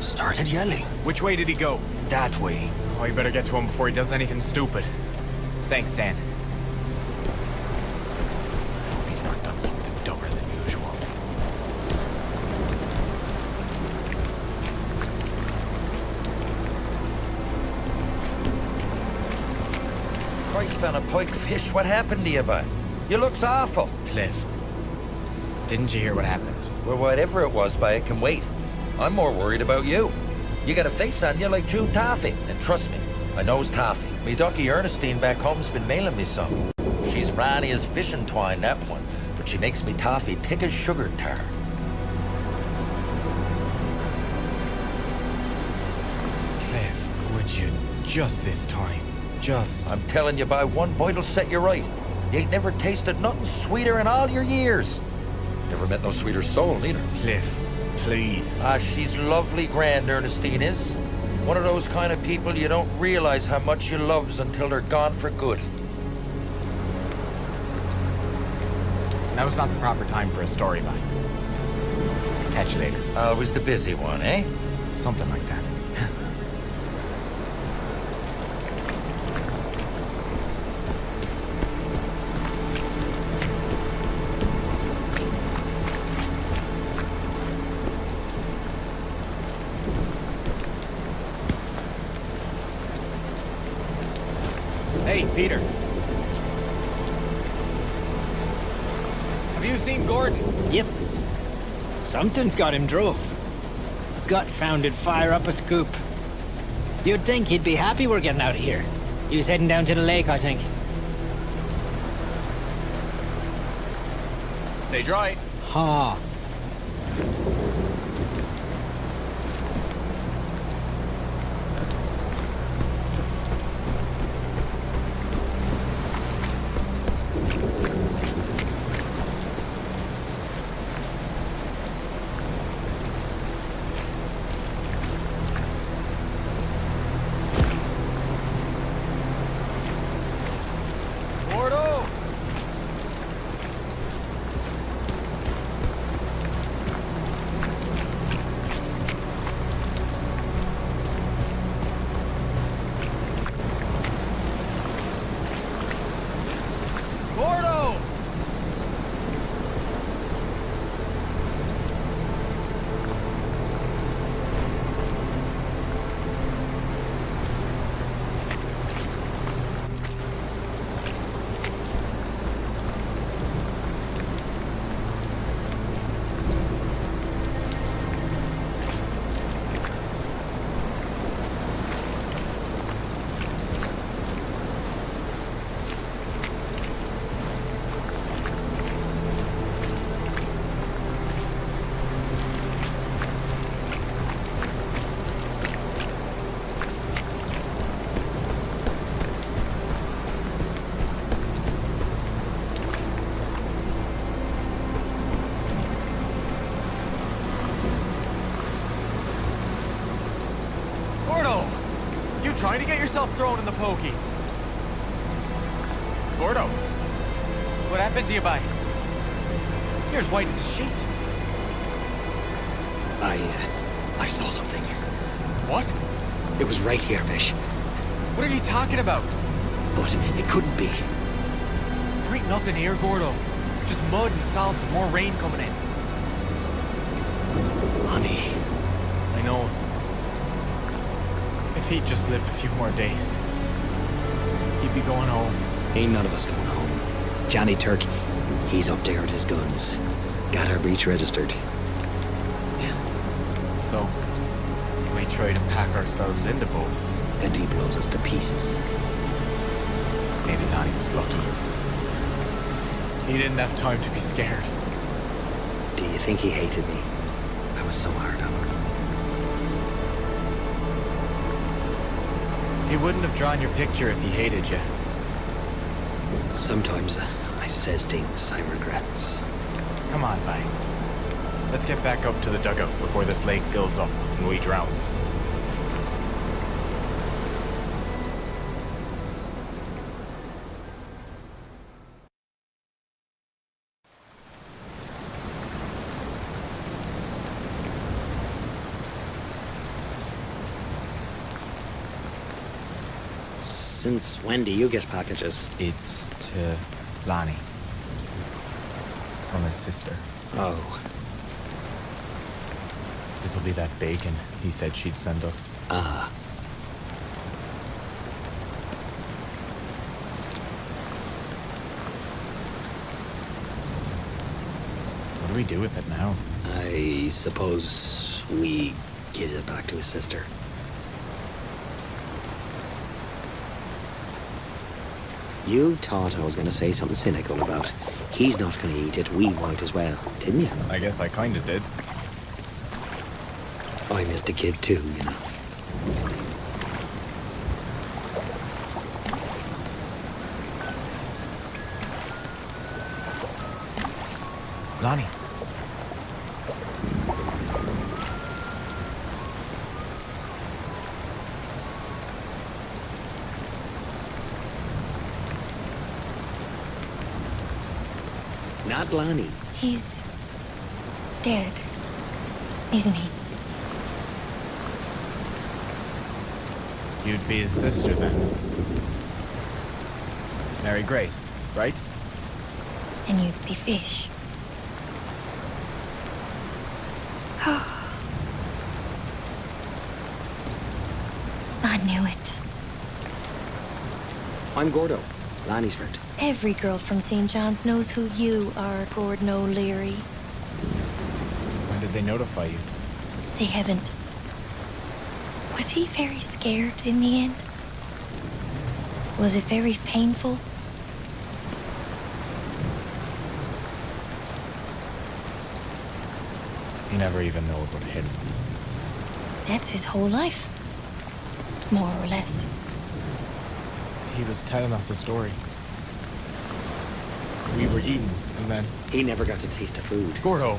Started yelling. Which way did he go? That way. Oh, you better get to him before he does anything stupid. Thanks, Dan. I hope he's not done something dumber than usual. Christ on a pike, Fish, what happened to you, bud? You looks awful. Cliff, didn't you hear what happened? Well, whatever it was, by it can wait. I'm more worried about you. You got a face on you like June Taffy. And trust me, I knows Taffy. Me ducky Ernestine back home's been mailing me some. She's ranny as fishing twine, that one. But she makes me toffee thick as sugar tar. Cliff, would you just this time? Just... I'm telling you, by one bite'll set you right. You ain't never tasted nothing sweeter in all your years. Never met no sweeter soul, neither. Cliff, please. Ah, she's lovely grand, Ernestine is. One of those kind of people you don't realize how much you loves until they're gone for good. Now is not the proper time for a storyline. Catch you later. Always the busy one, eh? Something like that. Hey, Peter. Have you seen Gordon? Yep. Something's got him drove. Gut-founded fire up a scoop. You'd think he'd be happy we're getting out of here. He was heading down to the lake, I think. Stay dry. Ha. yourself thrown in the pokey. Gordo, what happened to you, bye? You're as white as a sheet. I saw something. What? It was right here, Vish. What are you talking about? But it couldn't be. There ain't nothing here, Gordo. Just mud and salt and more rain coming in. Honey. I knows. If he'd just lived a few more days, he'd be going home. Ain't none of us going home. Johnny Turk, he's up there with his guns. Got our breach registered. So, we try to pack ourselves into boats. And he blows us to pieces. Maybe Lonnie was lucky. He didn't have time to be scared. Do you think he hated me? I was so hard on him. He wouldn't have drawn your picture if he hated you. Sometimes I says things I regrets. Come on, bye. Let's get back up to the dugout before this lake fills up and we drowns. Since when do you get packages? It's to Lonnie. From his sister. Oh. This'll be that bacon he said she'd send us. Ah. What do we do with it now? I suppose we give it back to his sister. You thought I was going to say something cynical about he's not going to eat it, we might as well, didn't you? I guess I kinda did. I missed a kid too, you know. Lonnie. Not Lonnie. He's dead, isn't he? You'd be his sister then. Mary Grace, right? And you'd be Fish. I knew it. I'm Gordo, Lonnie's friend. Every girl from St. John's knows who you are, Gordon O'Leary. When did they notify you? They haven't. Was he very scared in the end? Was it very painful? He never even knew what hit him. That's his whole life. More or less. He was telling us a story. We were eating, and then... He never got to taste the food. Gordo!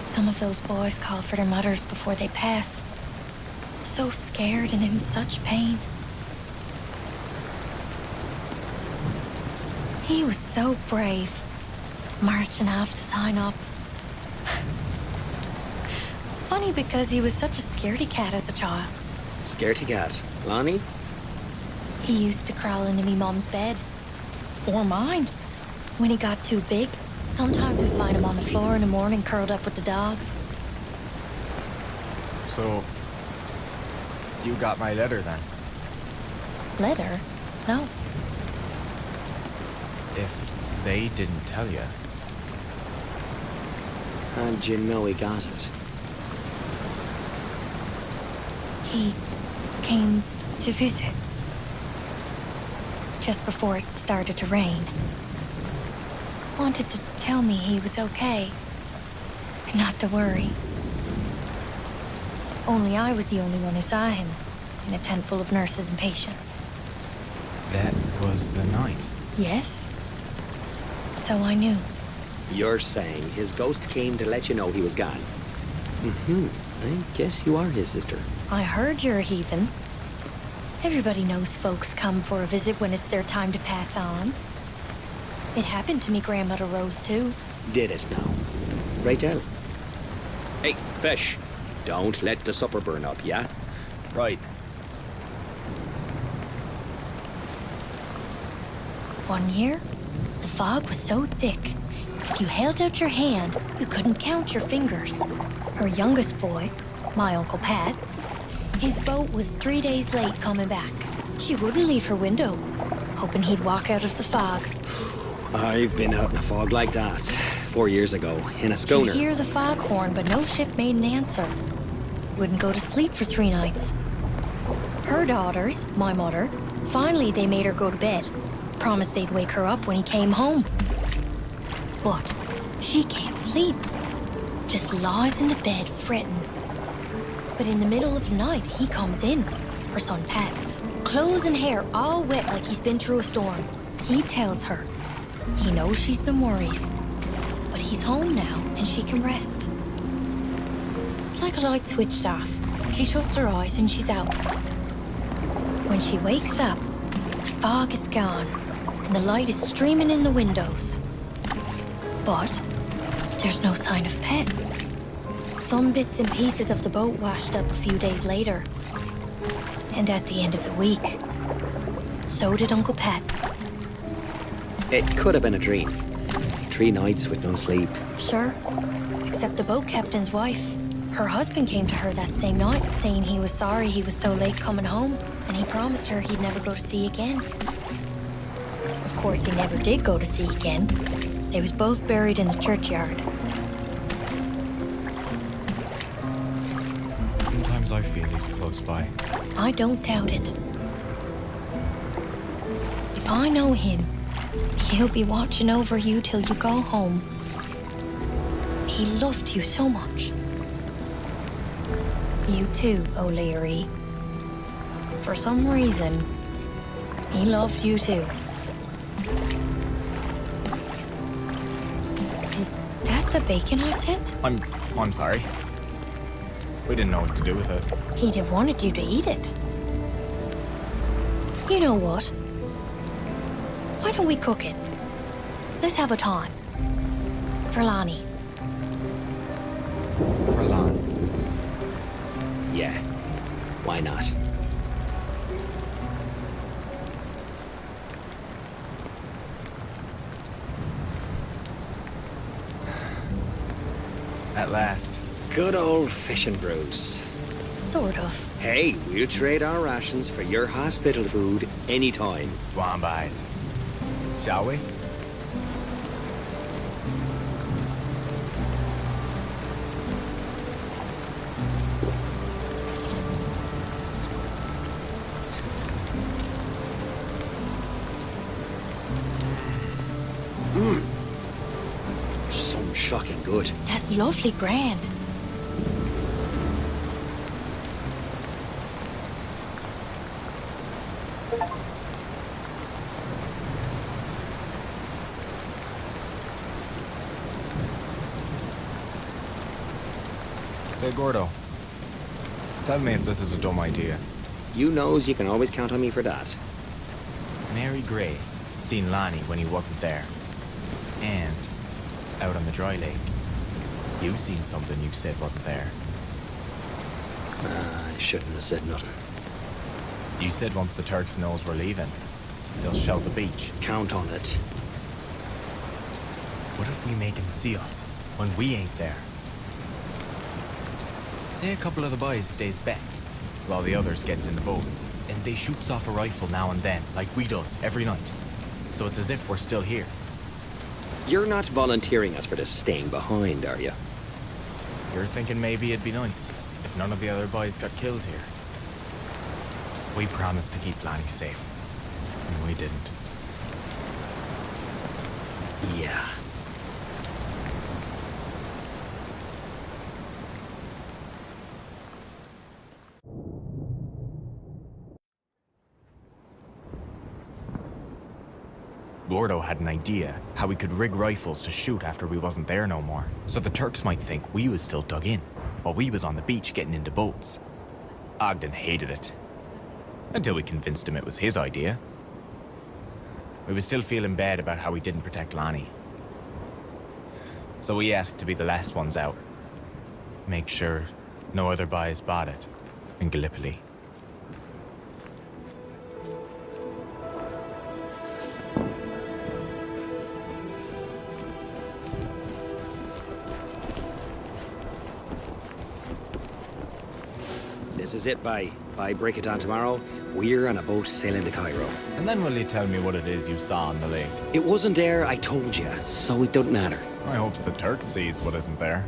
Some of those boys call for their mothers before they pass. So scared and in such pain. He was so brave, marching off to sign up. Funny because he was such a scaredy cat as a child. Scaredy cat. Lonnie? He used to crawl into me mom's bed. Or mine. When he got too big, sometimes we'd find him on the floor in the morning curled up with the dogs. So... you got my letter then? Letter? No. If they didn't tell you... How'd you know he got it? He came to visit. Just before it started to rain. Wanted to tell me he was okay. And not to worry. Only I was the only one who saw him. In a tent full of nurses and patients. That was the night. Yes. So I knew. You're saying his ghost came to let you know he was gone? Mm-hmm. I guess you are his sister. I heard you're a heathen. Everybody knows folks come for a visit when it's their time to pass on. It happened to me grandmother Rose, too. Did it now? Right down. Hey, fish. Don't let the supper burn up, yeah? Right. One year, the fog was so thick, if you held out your hand, you couldn't count your fingers. Her youngest boy, my Uncle Pat, his boat was 3 days late coming back. She wouldn't leave her window, hoping he'd walk out of the fog. I've been out in a fog like that 4 years ago, in a schooner. She'd hear the foghorn, but no ship made an answer. Wouldn't go to sleep for 3 nights. Her daughters, my mother, finally they made her go to bed. Promised they'd wake her up when he came home. But she can't sleep. Just lies in the bed fretting. But in the middle of the night, he comes in, her son Pat, clothes and hair all wet like he's been through a storm. He tells her he knows she's been worrying, but he's home now and she can rest. It's like a light switched off. She shuts her eyes and she's out. When she wakes up, the fog is gone and the light is streaming in the windows. But there's no sign of Pet. Some bits and pieces of the boat washed up a few days later. And at the end of the week, so did Uncle Pat. It could have been a dream. 3 nights with no sleep. Sure, except the boat captain's wife. Her husband came to her that same night, saying he was sorry he was so late coming home, and he promised her he'd never go to sea again. Of course, he never did go to sea again. They was both buried in the churchyard. Sometimes I feel he's close by. I don't doubt it. If I know him, he'll be watching over you till you go home. He loved you so much. You too, O'Leary. For some reason, he loved you too. Is that the bacon I sent? I'm sorry. We didn't know what to do with it. He'd have wanted you to eat it. You know what? Why don't we cook it? Let's have a time. For Lonnie. For Lon. Yeah, why not? At last. Good old fishing brews. Sort of. Hey, we'll trade our rations for your hospital food anytime. Go on, boys. Shall we? Some shocking good. That's lovely grand. Say, Gordo. Tell me if this is a dumb idea. You knows you can always count on me for that. Mary Grace seen Lonnie when he wasn't there. And out on the dry lake, you seen something you said wasn't there. I shouldn't have said nothing. You said once the Turks knows we're leaving, they'll shell the beach. Count on it. What if we make him see us when we ain't there? Say a couple of the boys stays back while the others gets in the boats, and they shoots off a rifle now and then, like we does every night. So it's as if we're still here. You're not volunteering us for this staying behind, are you? You're thinking maybe it'd be nice if none of the other boys got killed here. We promised to keep Lonnie safe, and we didn't. Yeah. Gordo had an idea how we could rig rifles to shoot after we wasn't there no more, so the Turks might think we was still dug in, while we was on the beach getting into boats. Ogden hated it. Until we convinced him it was his idea. We was still feeling bad about how we didn't protect Lonnie. So we asked to be the last ones out. Make sure no other boys bought it in Gallipoli. This is it, by break it down tomorrow, we're on a boat sailing to Cairo. And then will you tell me what it is you saw on the lake? It wasn't there, I told you, so it don't matter. I hopes the Turk sees what isn't there.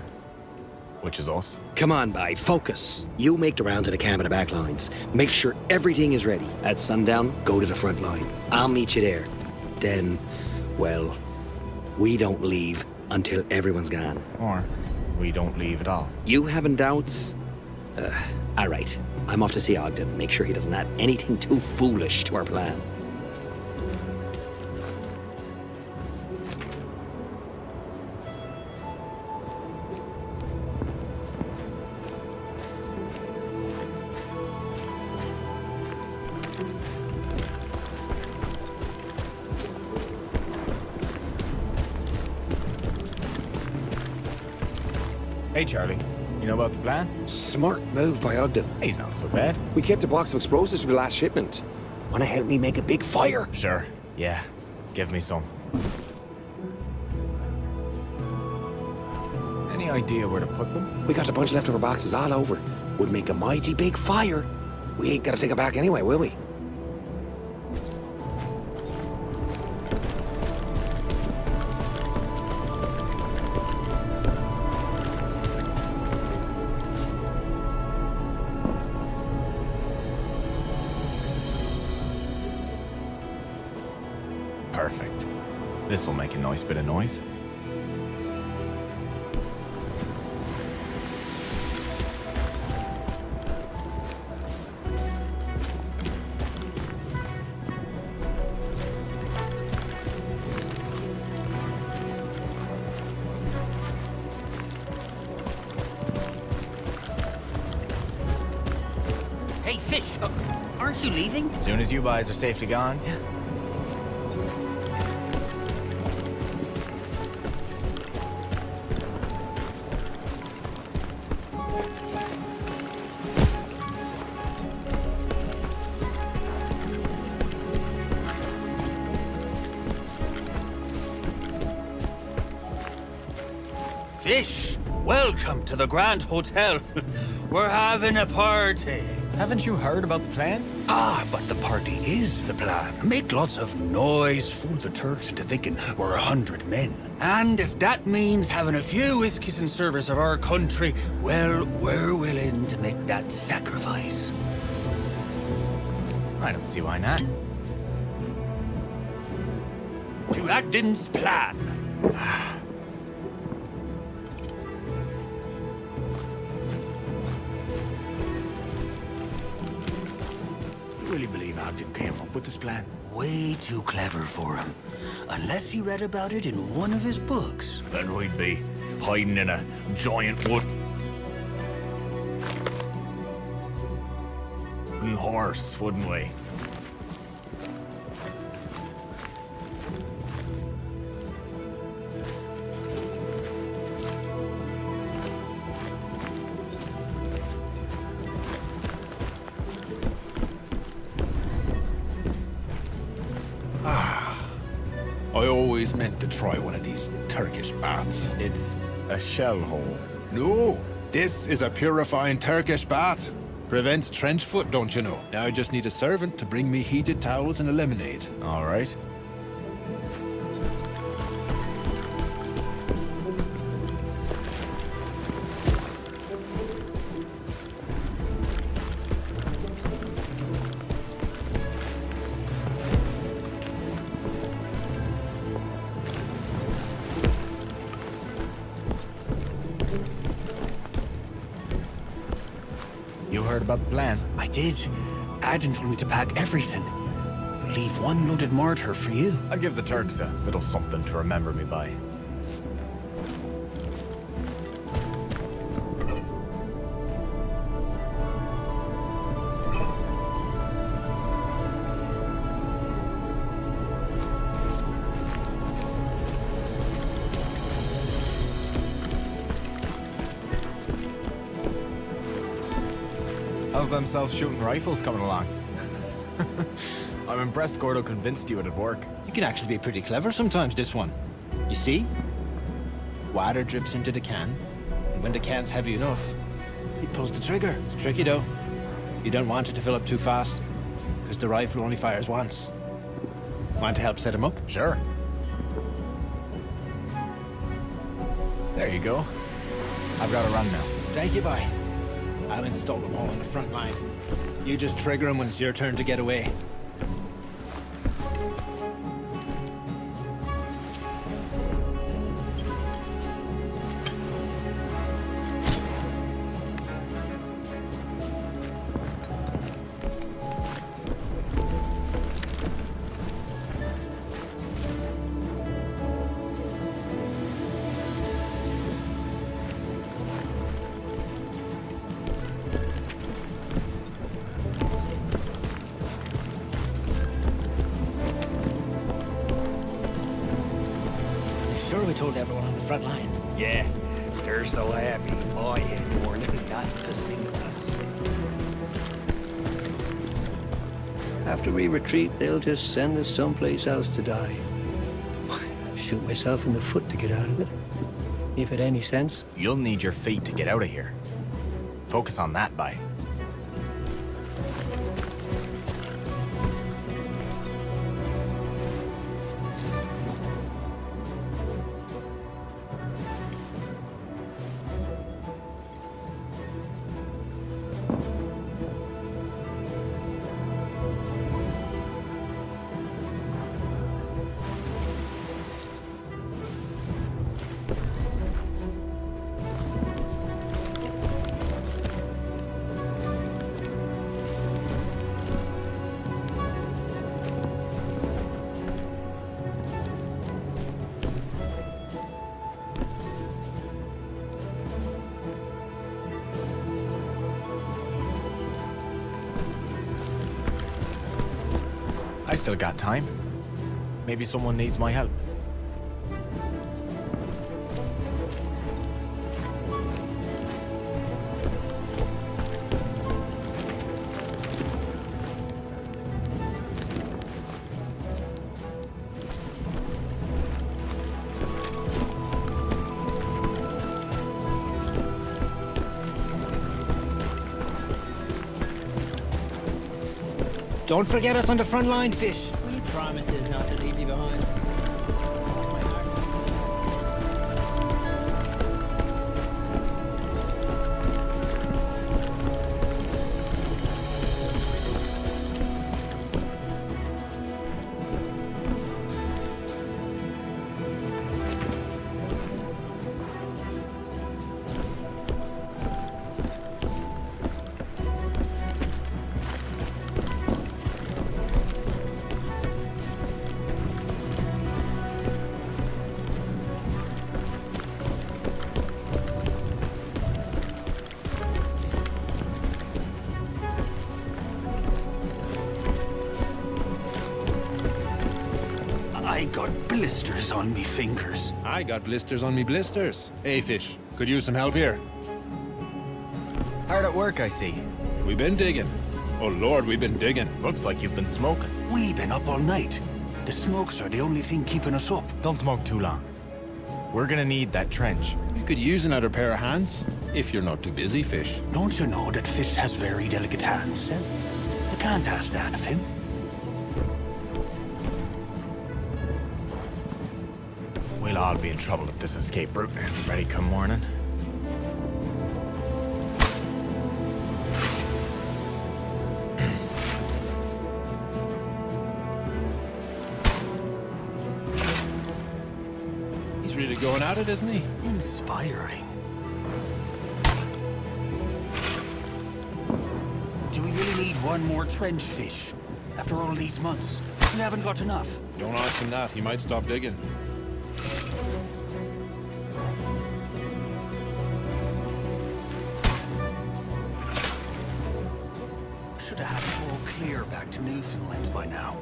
Which is us. Come on, Bye, focus. You make the round to the camp and the back lines. Make sure everything is ready. At sundown, go to the front line. I'll meet you there. Then, well, we don't leave until everyone's gone. Or we don't leave at all. You having doubts? All right. I'm off to see Ogden. Make sure he doesn't add anything too foolish to our plan. Hey, Charlie. You know about the plan? Smart move by Ogden. He's not so bad. We kept a box of explosives for the last shipment. Wanna help me make a big fire? Sure. Yeah. Give me some. Any idea where to put them? We got a bunch of leftover boxes all over. Would make a mighty big fire. We ain't gotta take it back anyway, will we? Perfect. This will make a nice bit of noise. Hey, Fish, aren't you leaving? As soon as you guys are safely gone, yeah. Fish, welcome to the Grand Hotel. We're having a party. Haven't you heard about the plan? Ah, but the party is the plan. Make lots of noise, fool the Turks into thinking we're 100 men. And if that means having a few whiskeys in service of our country, well, we're willing to make that sacrifice. I don't see why not. To Ogden's plan. You really believe Ogden came up with this plan? Way too clever for him. Unless he read about it in one of his books. Then we'd be hiding in a giant wooden horse, wouldn't we? I always meant to try one of these Turkish baths. It's a shell hole. No, this is a purifying Turkish bath. Prevents trench foot, don't you know? Now I just need a servant to bring me heated towels and a lemonade. All right. You heard about the plan? I did. Adden told me to pack everything. Leave one loaded mortar for you. I'll give the Turks a little something to remember me by. How's them self-shooting rifles coming along? I'm impressed Gordo convinced you it'd work. You can actually be pretty clever sometimes, this one. You see? Water drips into the can, and when the can's heavy enough, he pulls the trigger. It's tricky though. You don't want it to fill up too fast, because the rifle only fires once. Want to help set him up? Sure. There you go. I've got to run now. Thank you, boy. I'll install them all on the front line. You just trigger them when it's your turn to get away. Sure we told everyone on the front line. Yeah, they're so happy. I had more than got to sing about us. After we retreat, they'll just send us someplace else to die. Shoot myself in the foot to get out of it. If it any sense. You'll need your feet to get out of here. Focus on that, bye. I still got time. Maybe someone needs my help. Don't forget us on the front line, Fish. We promises not to leave you behind. I got blisters on me fingers. I got blisters on me blisters. Hey, Fish, could use some help here. Hard at work, I see. We been digging. Oh, Lord, we've been digging. Looks like you've been smoking. We been up all night. The smokes are the only thing keeping us up. Don't smoke too long. We're gonna need that trench. You could use another pair of hands, if you're not too busy, Fish. Don't you know that Fish has very delicate hands? You can't ask that of him. We'll all be in trouble if this escape route isn't ready come morning. He's really going at it, isn't he? Inspiring. Do we really need one more trench, Fish? After all these months, we haven't got enough. Don't ask him that. He might stop digging. Should have had it all clear back to Newfoundland by now.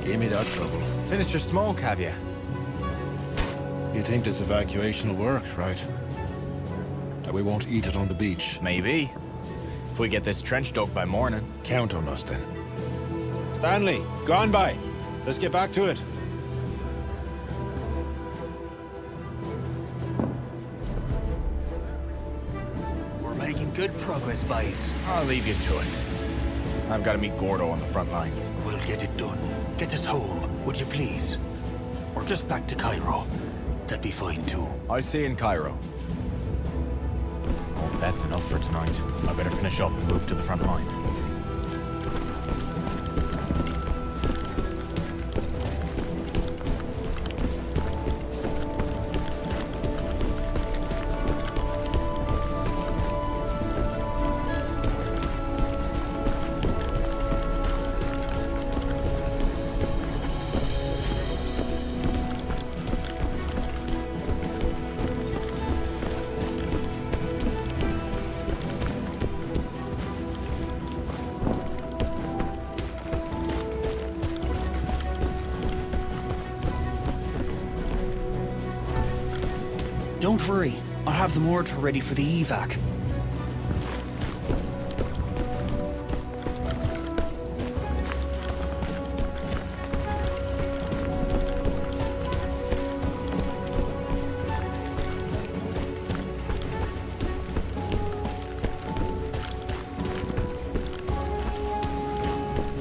Give me that trouble. Finished your smoke, have you? You think this evacuation will work, right? That we won't eat it on the beach. Maybe. If we get this trench dug by morning. Count on us, then. Stanley, go on by. Let's get back to it. We're making good progress, boys. I'll leave you to it. I've got to meet Gordo on the front lines. We'll get it done. Get us home, would you please? Or just back to Cairo. That'd be fine, too. I'll see you in Cairo. Oh, that's enough for tonight. I better finish up and move to the front line. Don't worry. I'll have the mortar ready for the evac.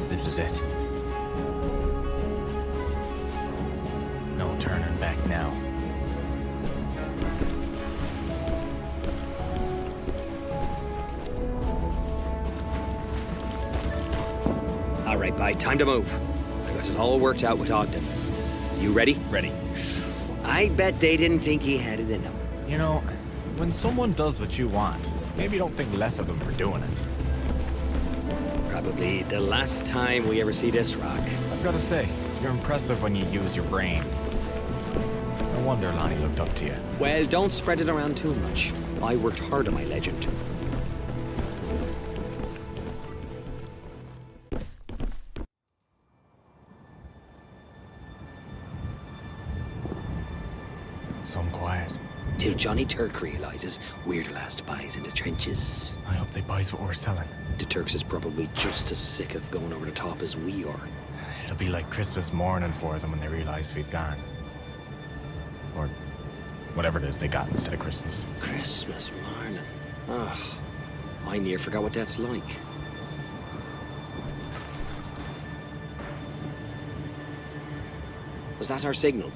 This is it. No turning back now. All right, bye. Time to move. I got it all worked out with Ogden. You ready? Ready. I bet they didn't think he had it in him. You know, when someone does what you want, maybe don't think less of them for doing it. Probably the last time we ever see this rock. I've got to say, you're impressive when you use your brain. No wonder Lonnie looked up to you. Well, don't spread it around too much. I worked hard on my legend. Some quiet. Till Johnny Turk realizes we're the last buys in the trenches. I hope they buys what we're selling. The Turks is probably just as sick of going over the top as we are. It'll be like Christmas morning for them when they realize we've gone. Or whatever it is they got instead of Christmas. Christmas morning. Ugh. I near forgot what that's like. Is that our signal?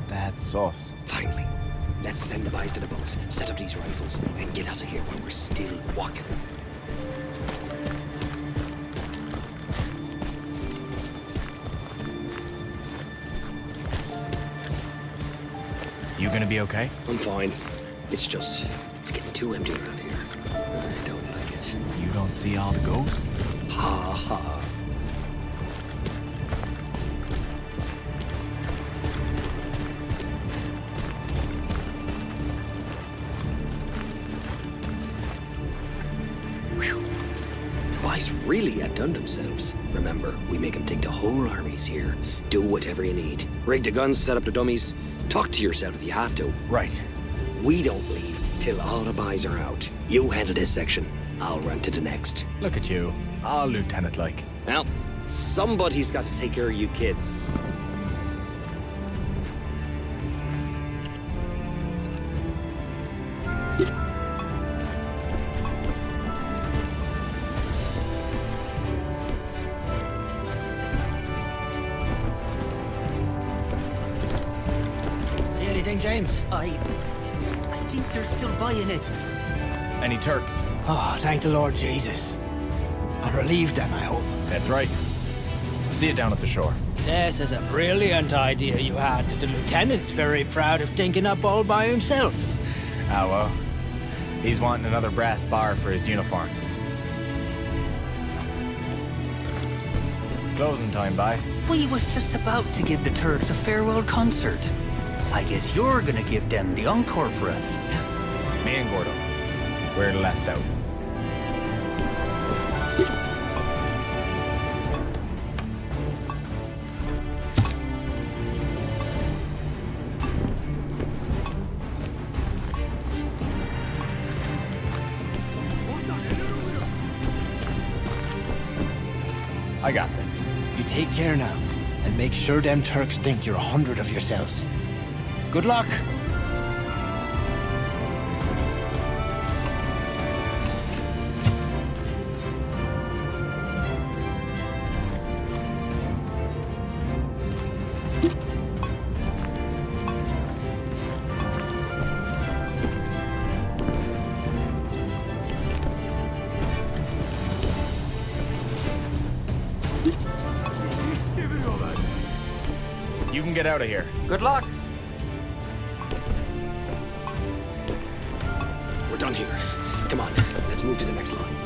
That's us. Finally. Let's send the boys to the boats, set up these rifles, and get out of here while we're still walking. You gonna be okay? I'm fine. It's getting too empty around here. I don't like it. You don't see all the ghosts? Ha ha. Boys really outdone themselves. Remember, we make them think the whole army's here. Do whatever you need. Rig the guns, set up the dummies. Talk to yourself if you have to. Right. We don't leave till all the boys are out. You handle this section. I'll run to the next. Look at you. All lieutenant-like. Well, somebody's got to take care of you kids. James? I think they're still buying it. Any Turks? Oh, thank the Lord Jesus. I'm relieved then, I hope. That's right. See you down at the shore. This is a brilliant idea you had. The lieutenant's very proud of thinking up all by himself. Ah, well. He's wanting another brass bar for his uniform. Closing time, bye. We was just about to give the Turks a farewell concert. I guess you're gonna give them the encore for us. Me and Gordo. We're the last out. I got this. You take care now, and make sure them Turks think you're 100 of yourselves. Good luck! You can get out of here. Good luck. We're done here. Come on, let's move to the next line.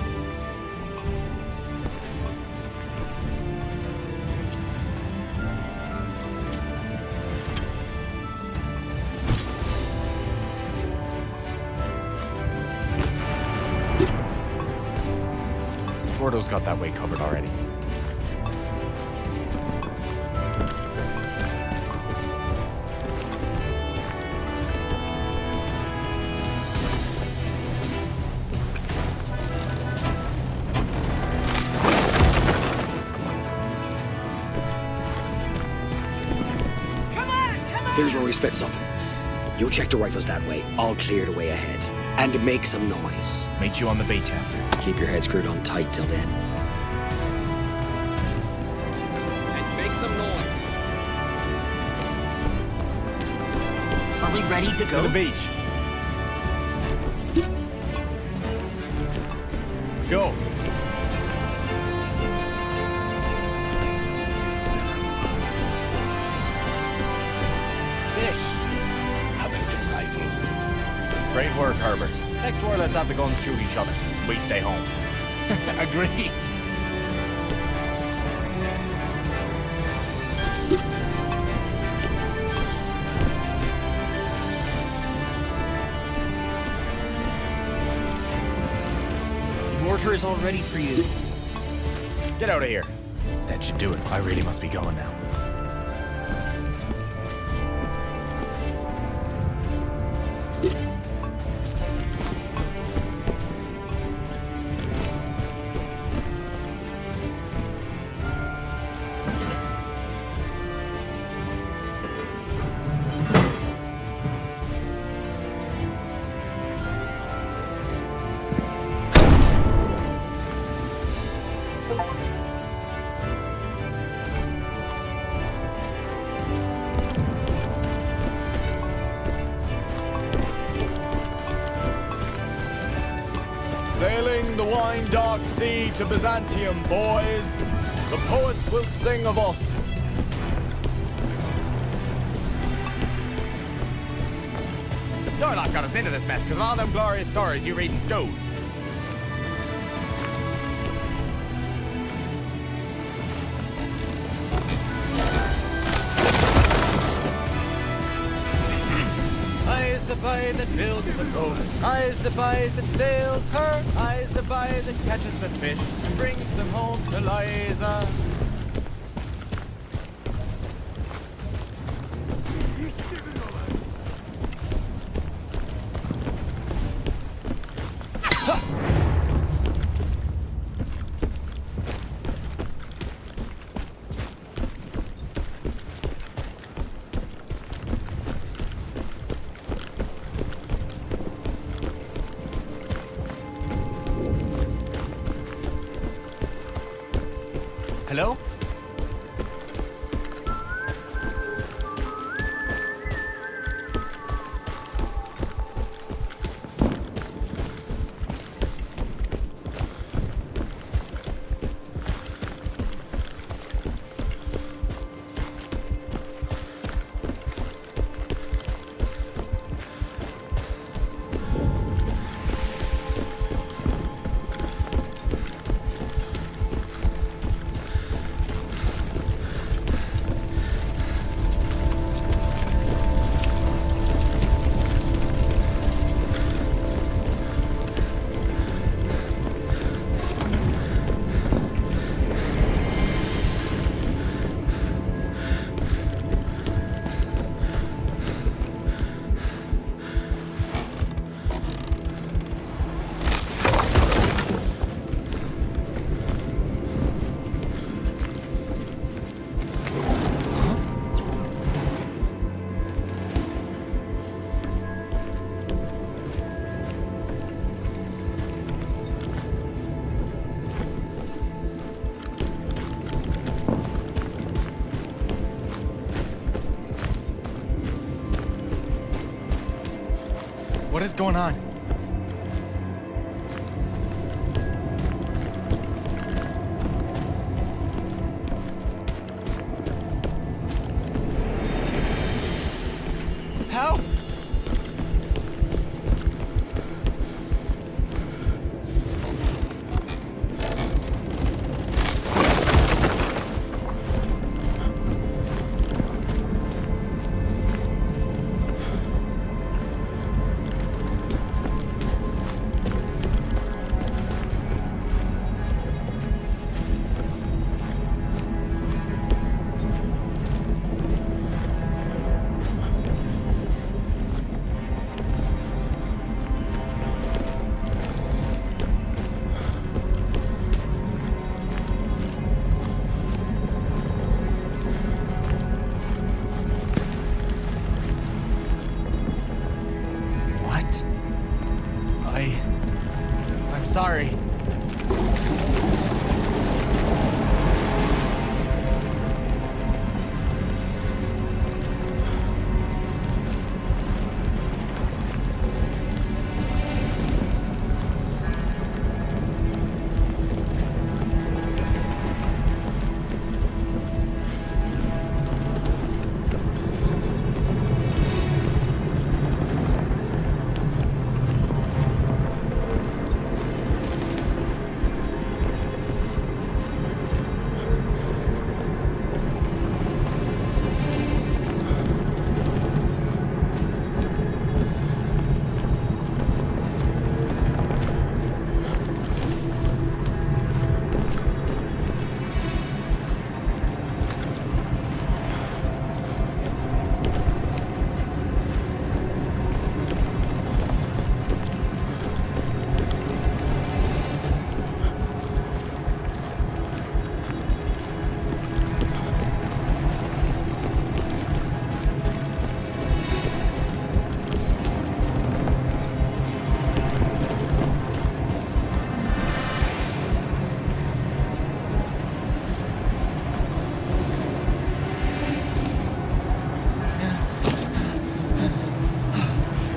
Gordo's got that way covered already. Here's where we split up. You check the rifles that way. I'll clear the way ahead. And make some noise. Meet you on the beach after. Keep your head screwed on tight till then. And make some noise. Are we ready to go? To the beach. Go. Great work, Herbert. Next war, let's have the guns shoot each other. We stay home. Agreed. The mortar is all ready for you. Get out of here. That should do it. I really must be going now. Sailing the wine-dark sea to Byzantium, boys. The poets will sing of us. Your lot got us into this mess because of all them glorious stories you read in school. I's the boy that builds the boat. I's the boy that sails her. I's the boy that catches the fish and brings them home to Liza. Hello? What is going on? Help! I'm sorry.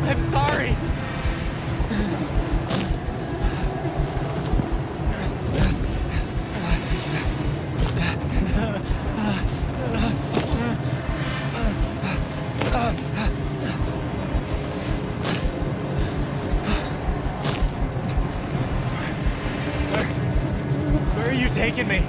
I'm sorry. Where are you taking me?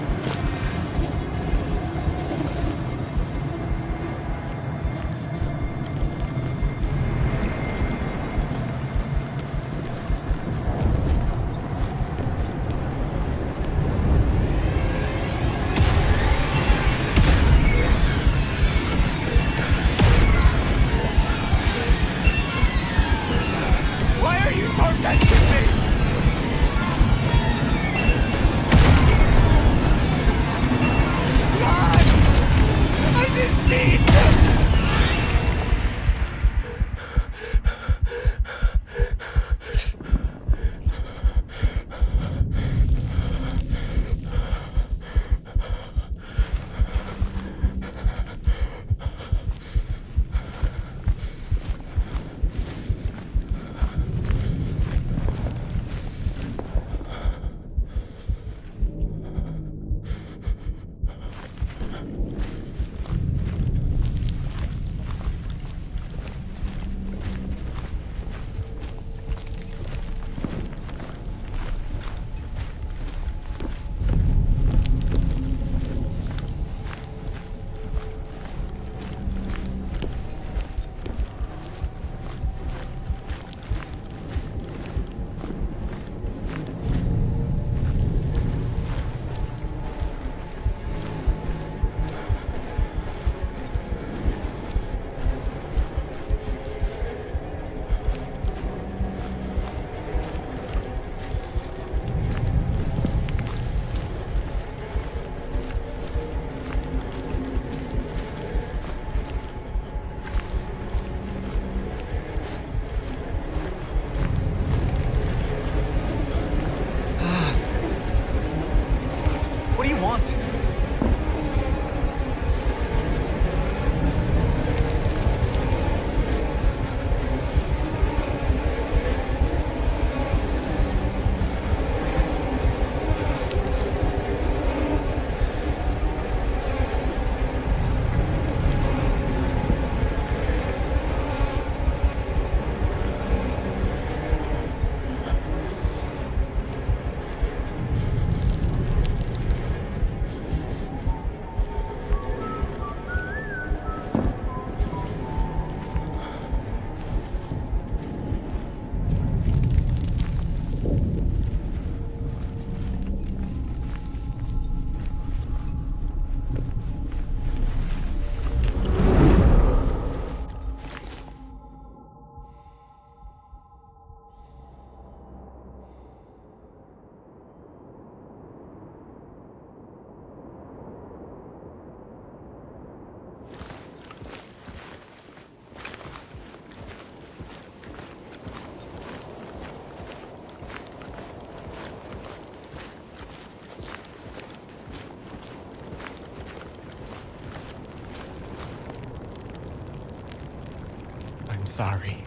sorry.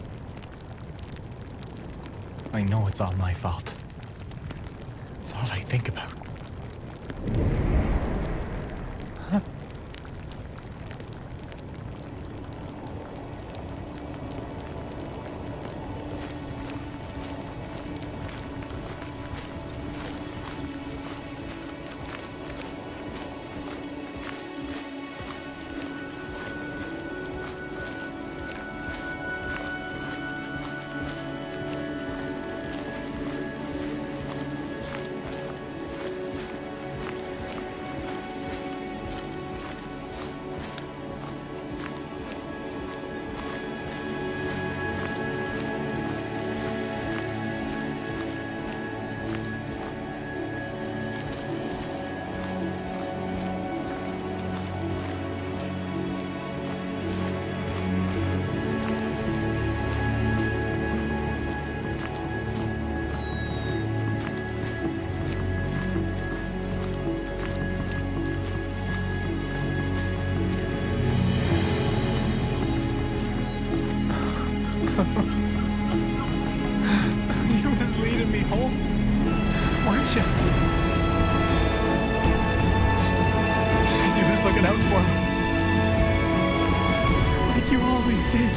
I know it's all my fault. It's all I think about. You was leading me home, weren't you? You was looking out for me. Like you always did.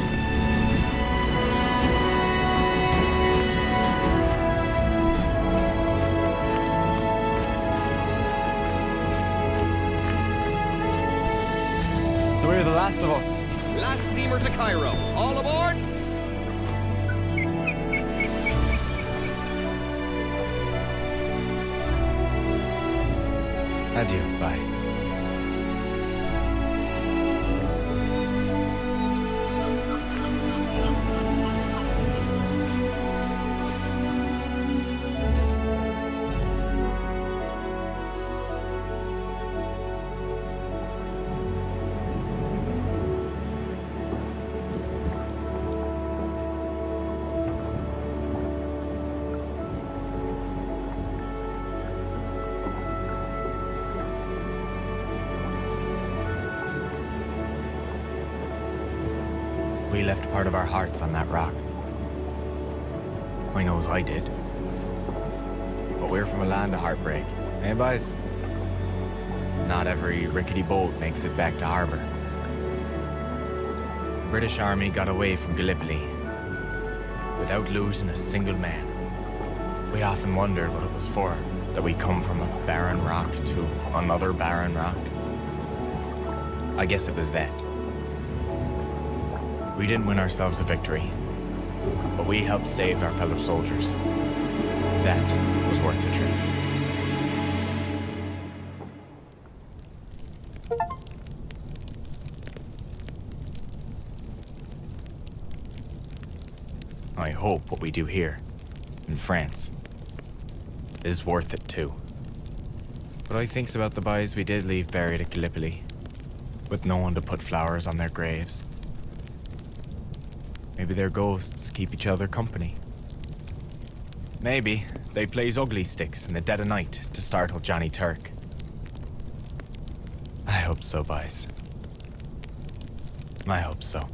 So we're the last of us. Last steamer to Cairo. All aboard! Adieu, bye. We left part of our hearts on that rock. I knows I did. But we're from a land of heartbreak, eh, boys? Not every rickety boat makes it back to harbour. The British Army got away from Gallipoli without losing a single man. We often wondered what it was for, that we come from a barren rock to another barren rock. I guess it was that. We didn't win ourselves a victory, but we helped save our fellow soldiers. That was worth the trip. I hope what we do here, in France, is worth it too. But I thinks about the boys we did leave buried at Gallipoli, with no one to put flowers on their graves. Maybe their ghosts keep each other company. Maybe they plays ugly sticks in the dead of night to startle Johnny Turk. I hope so, boys. I hope so.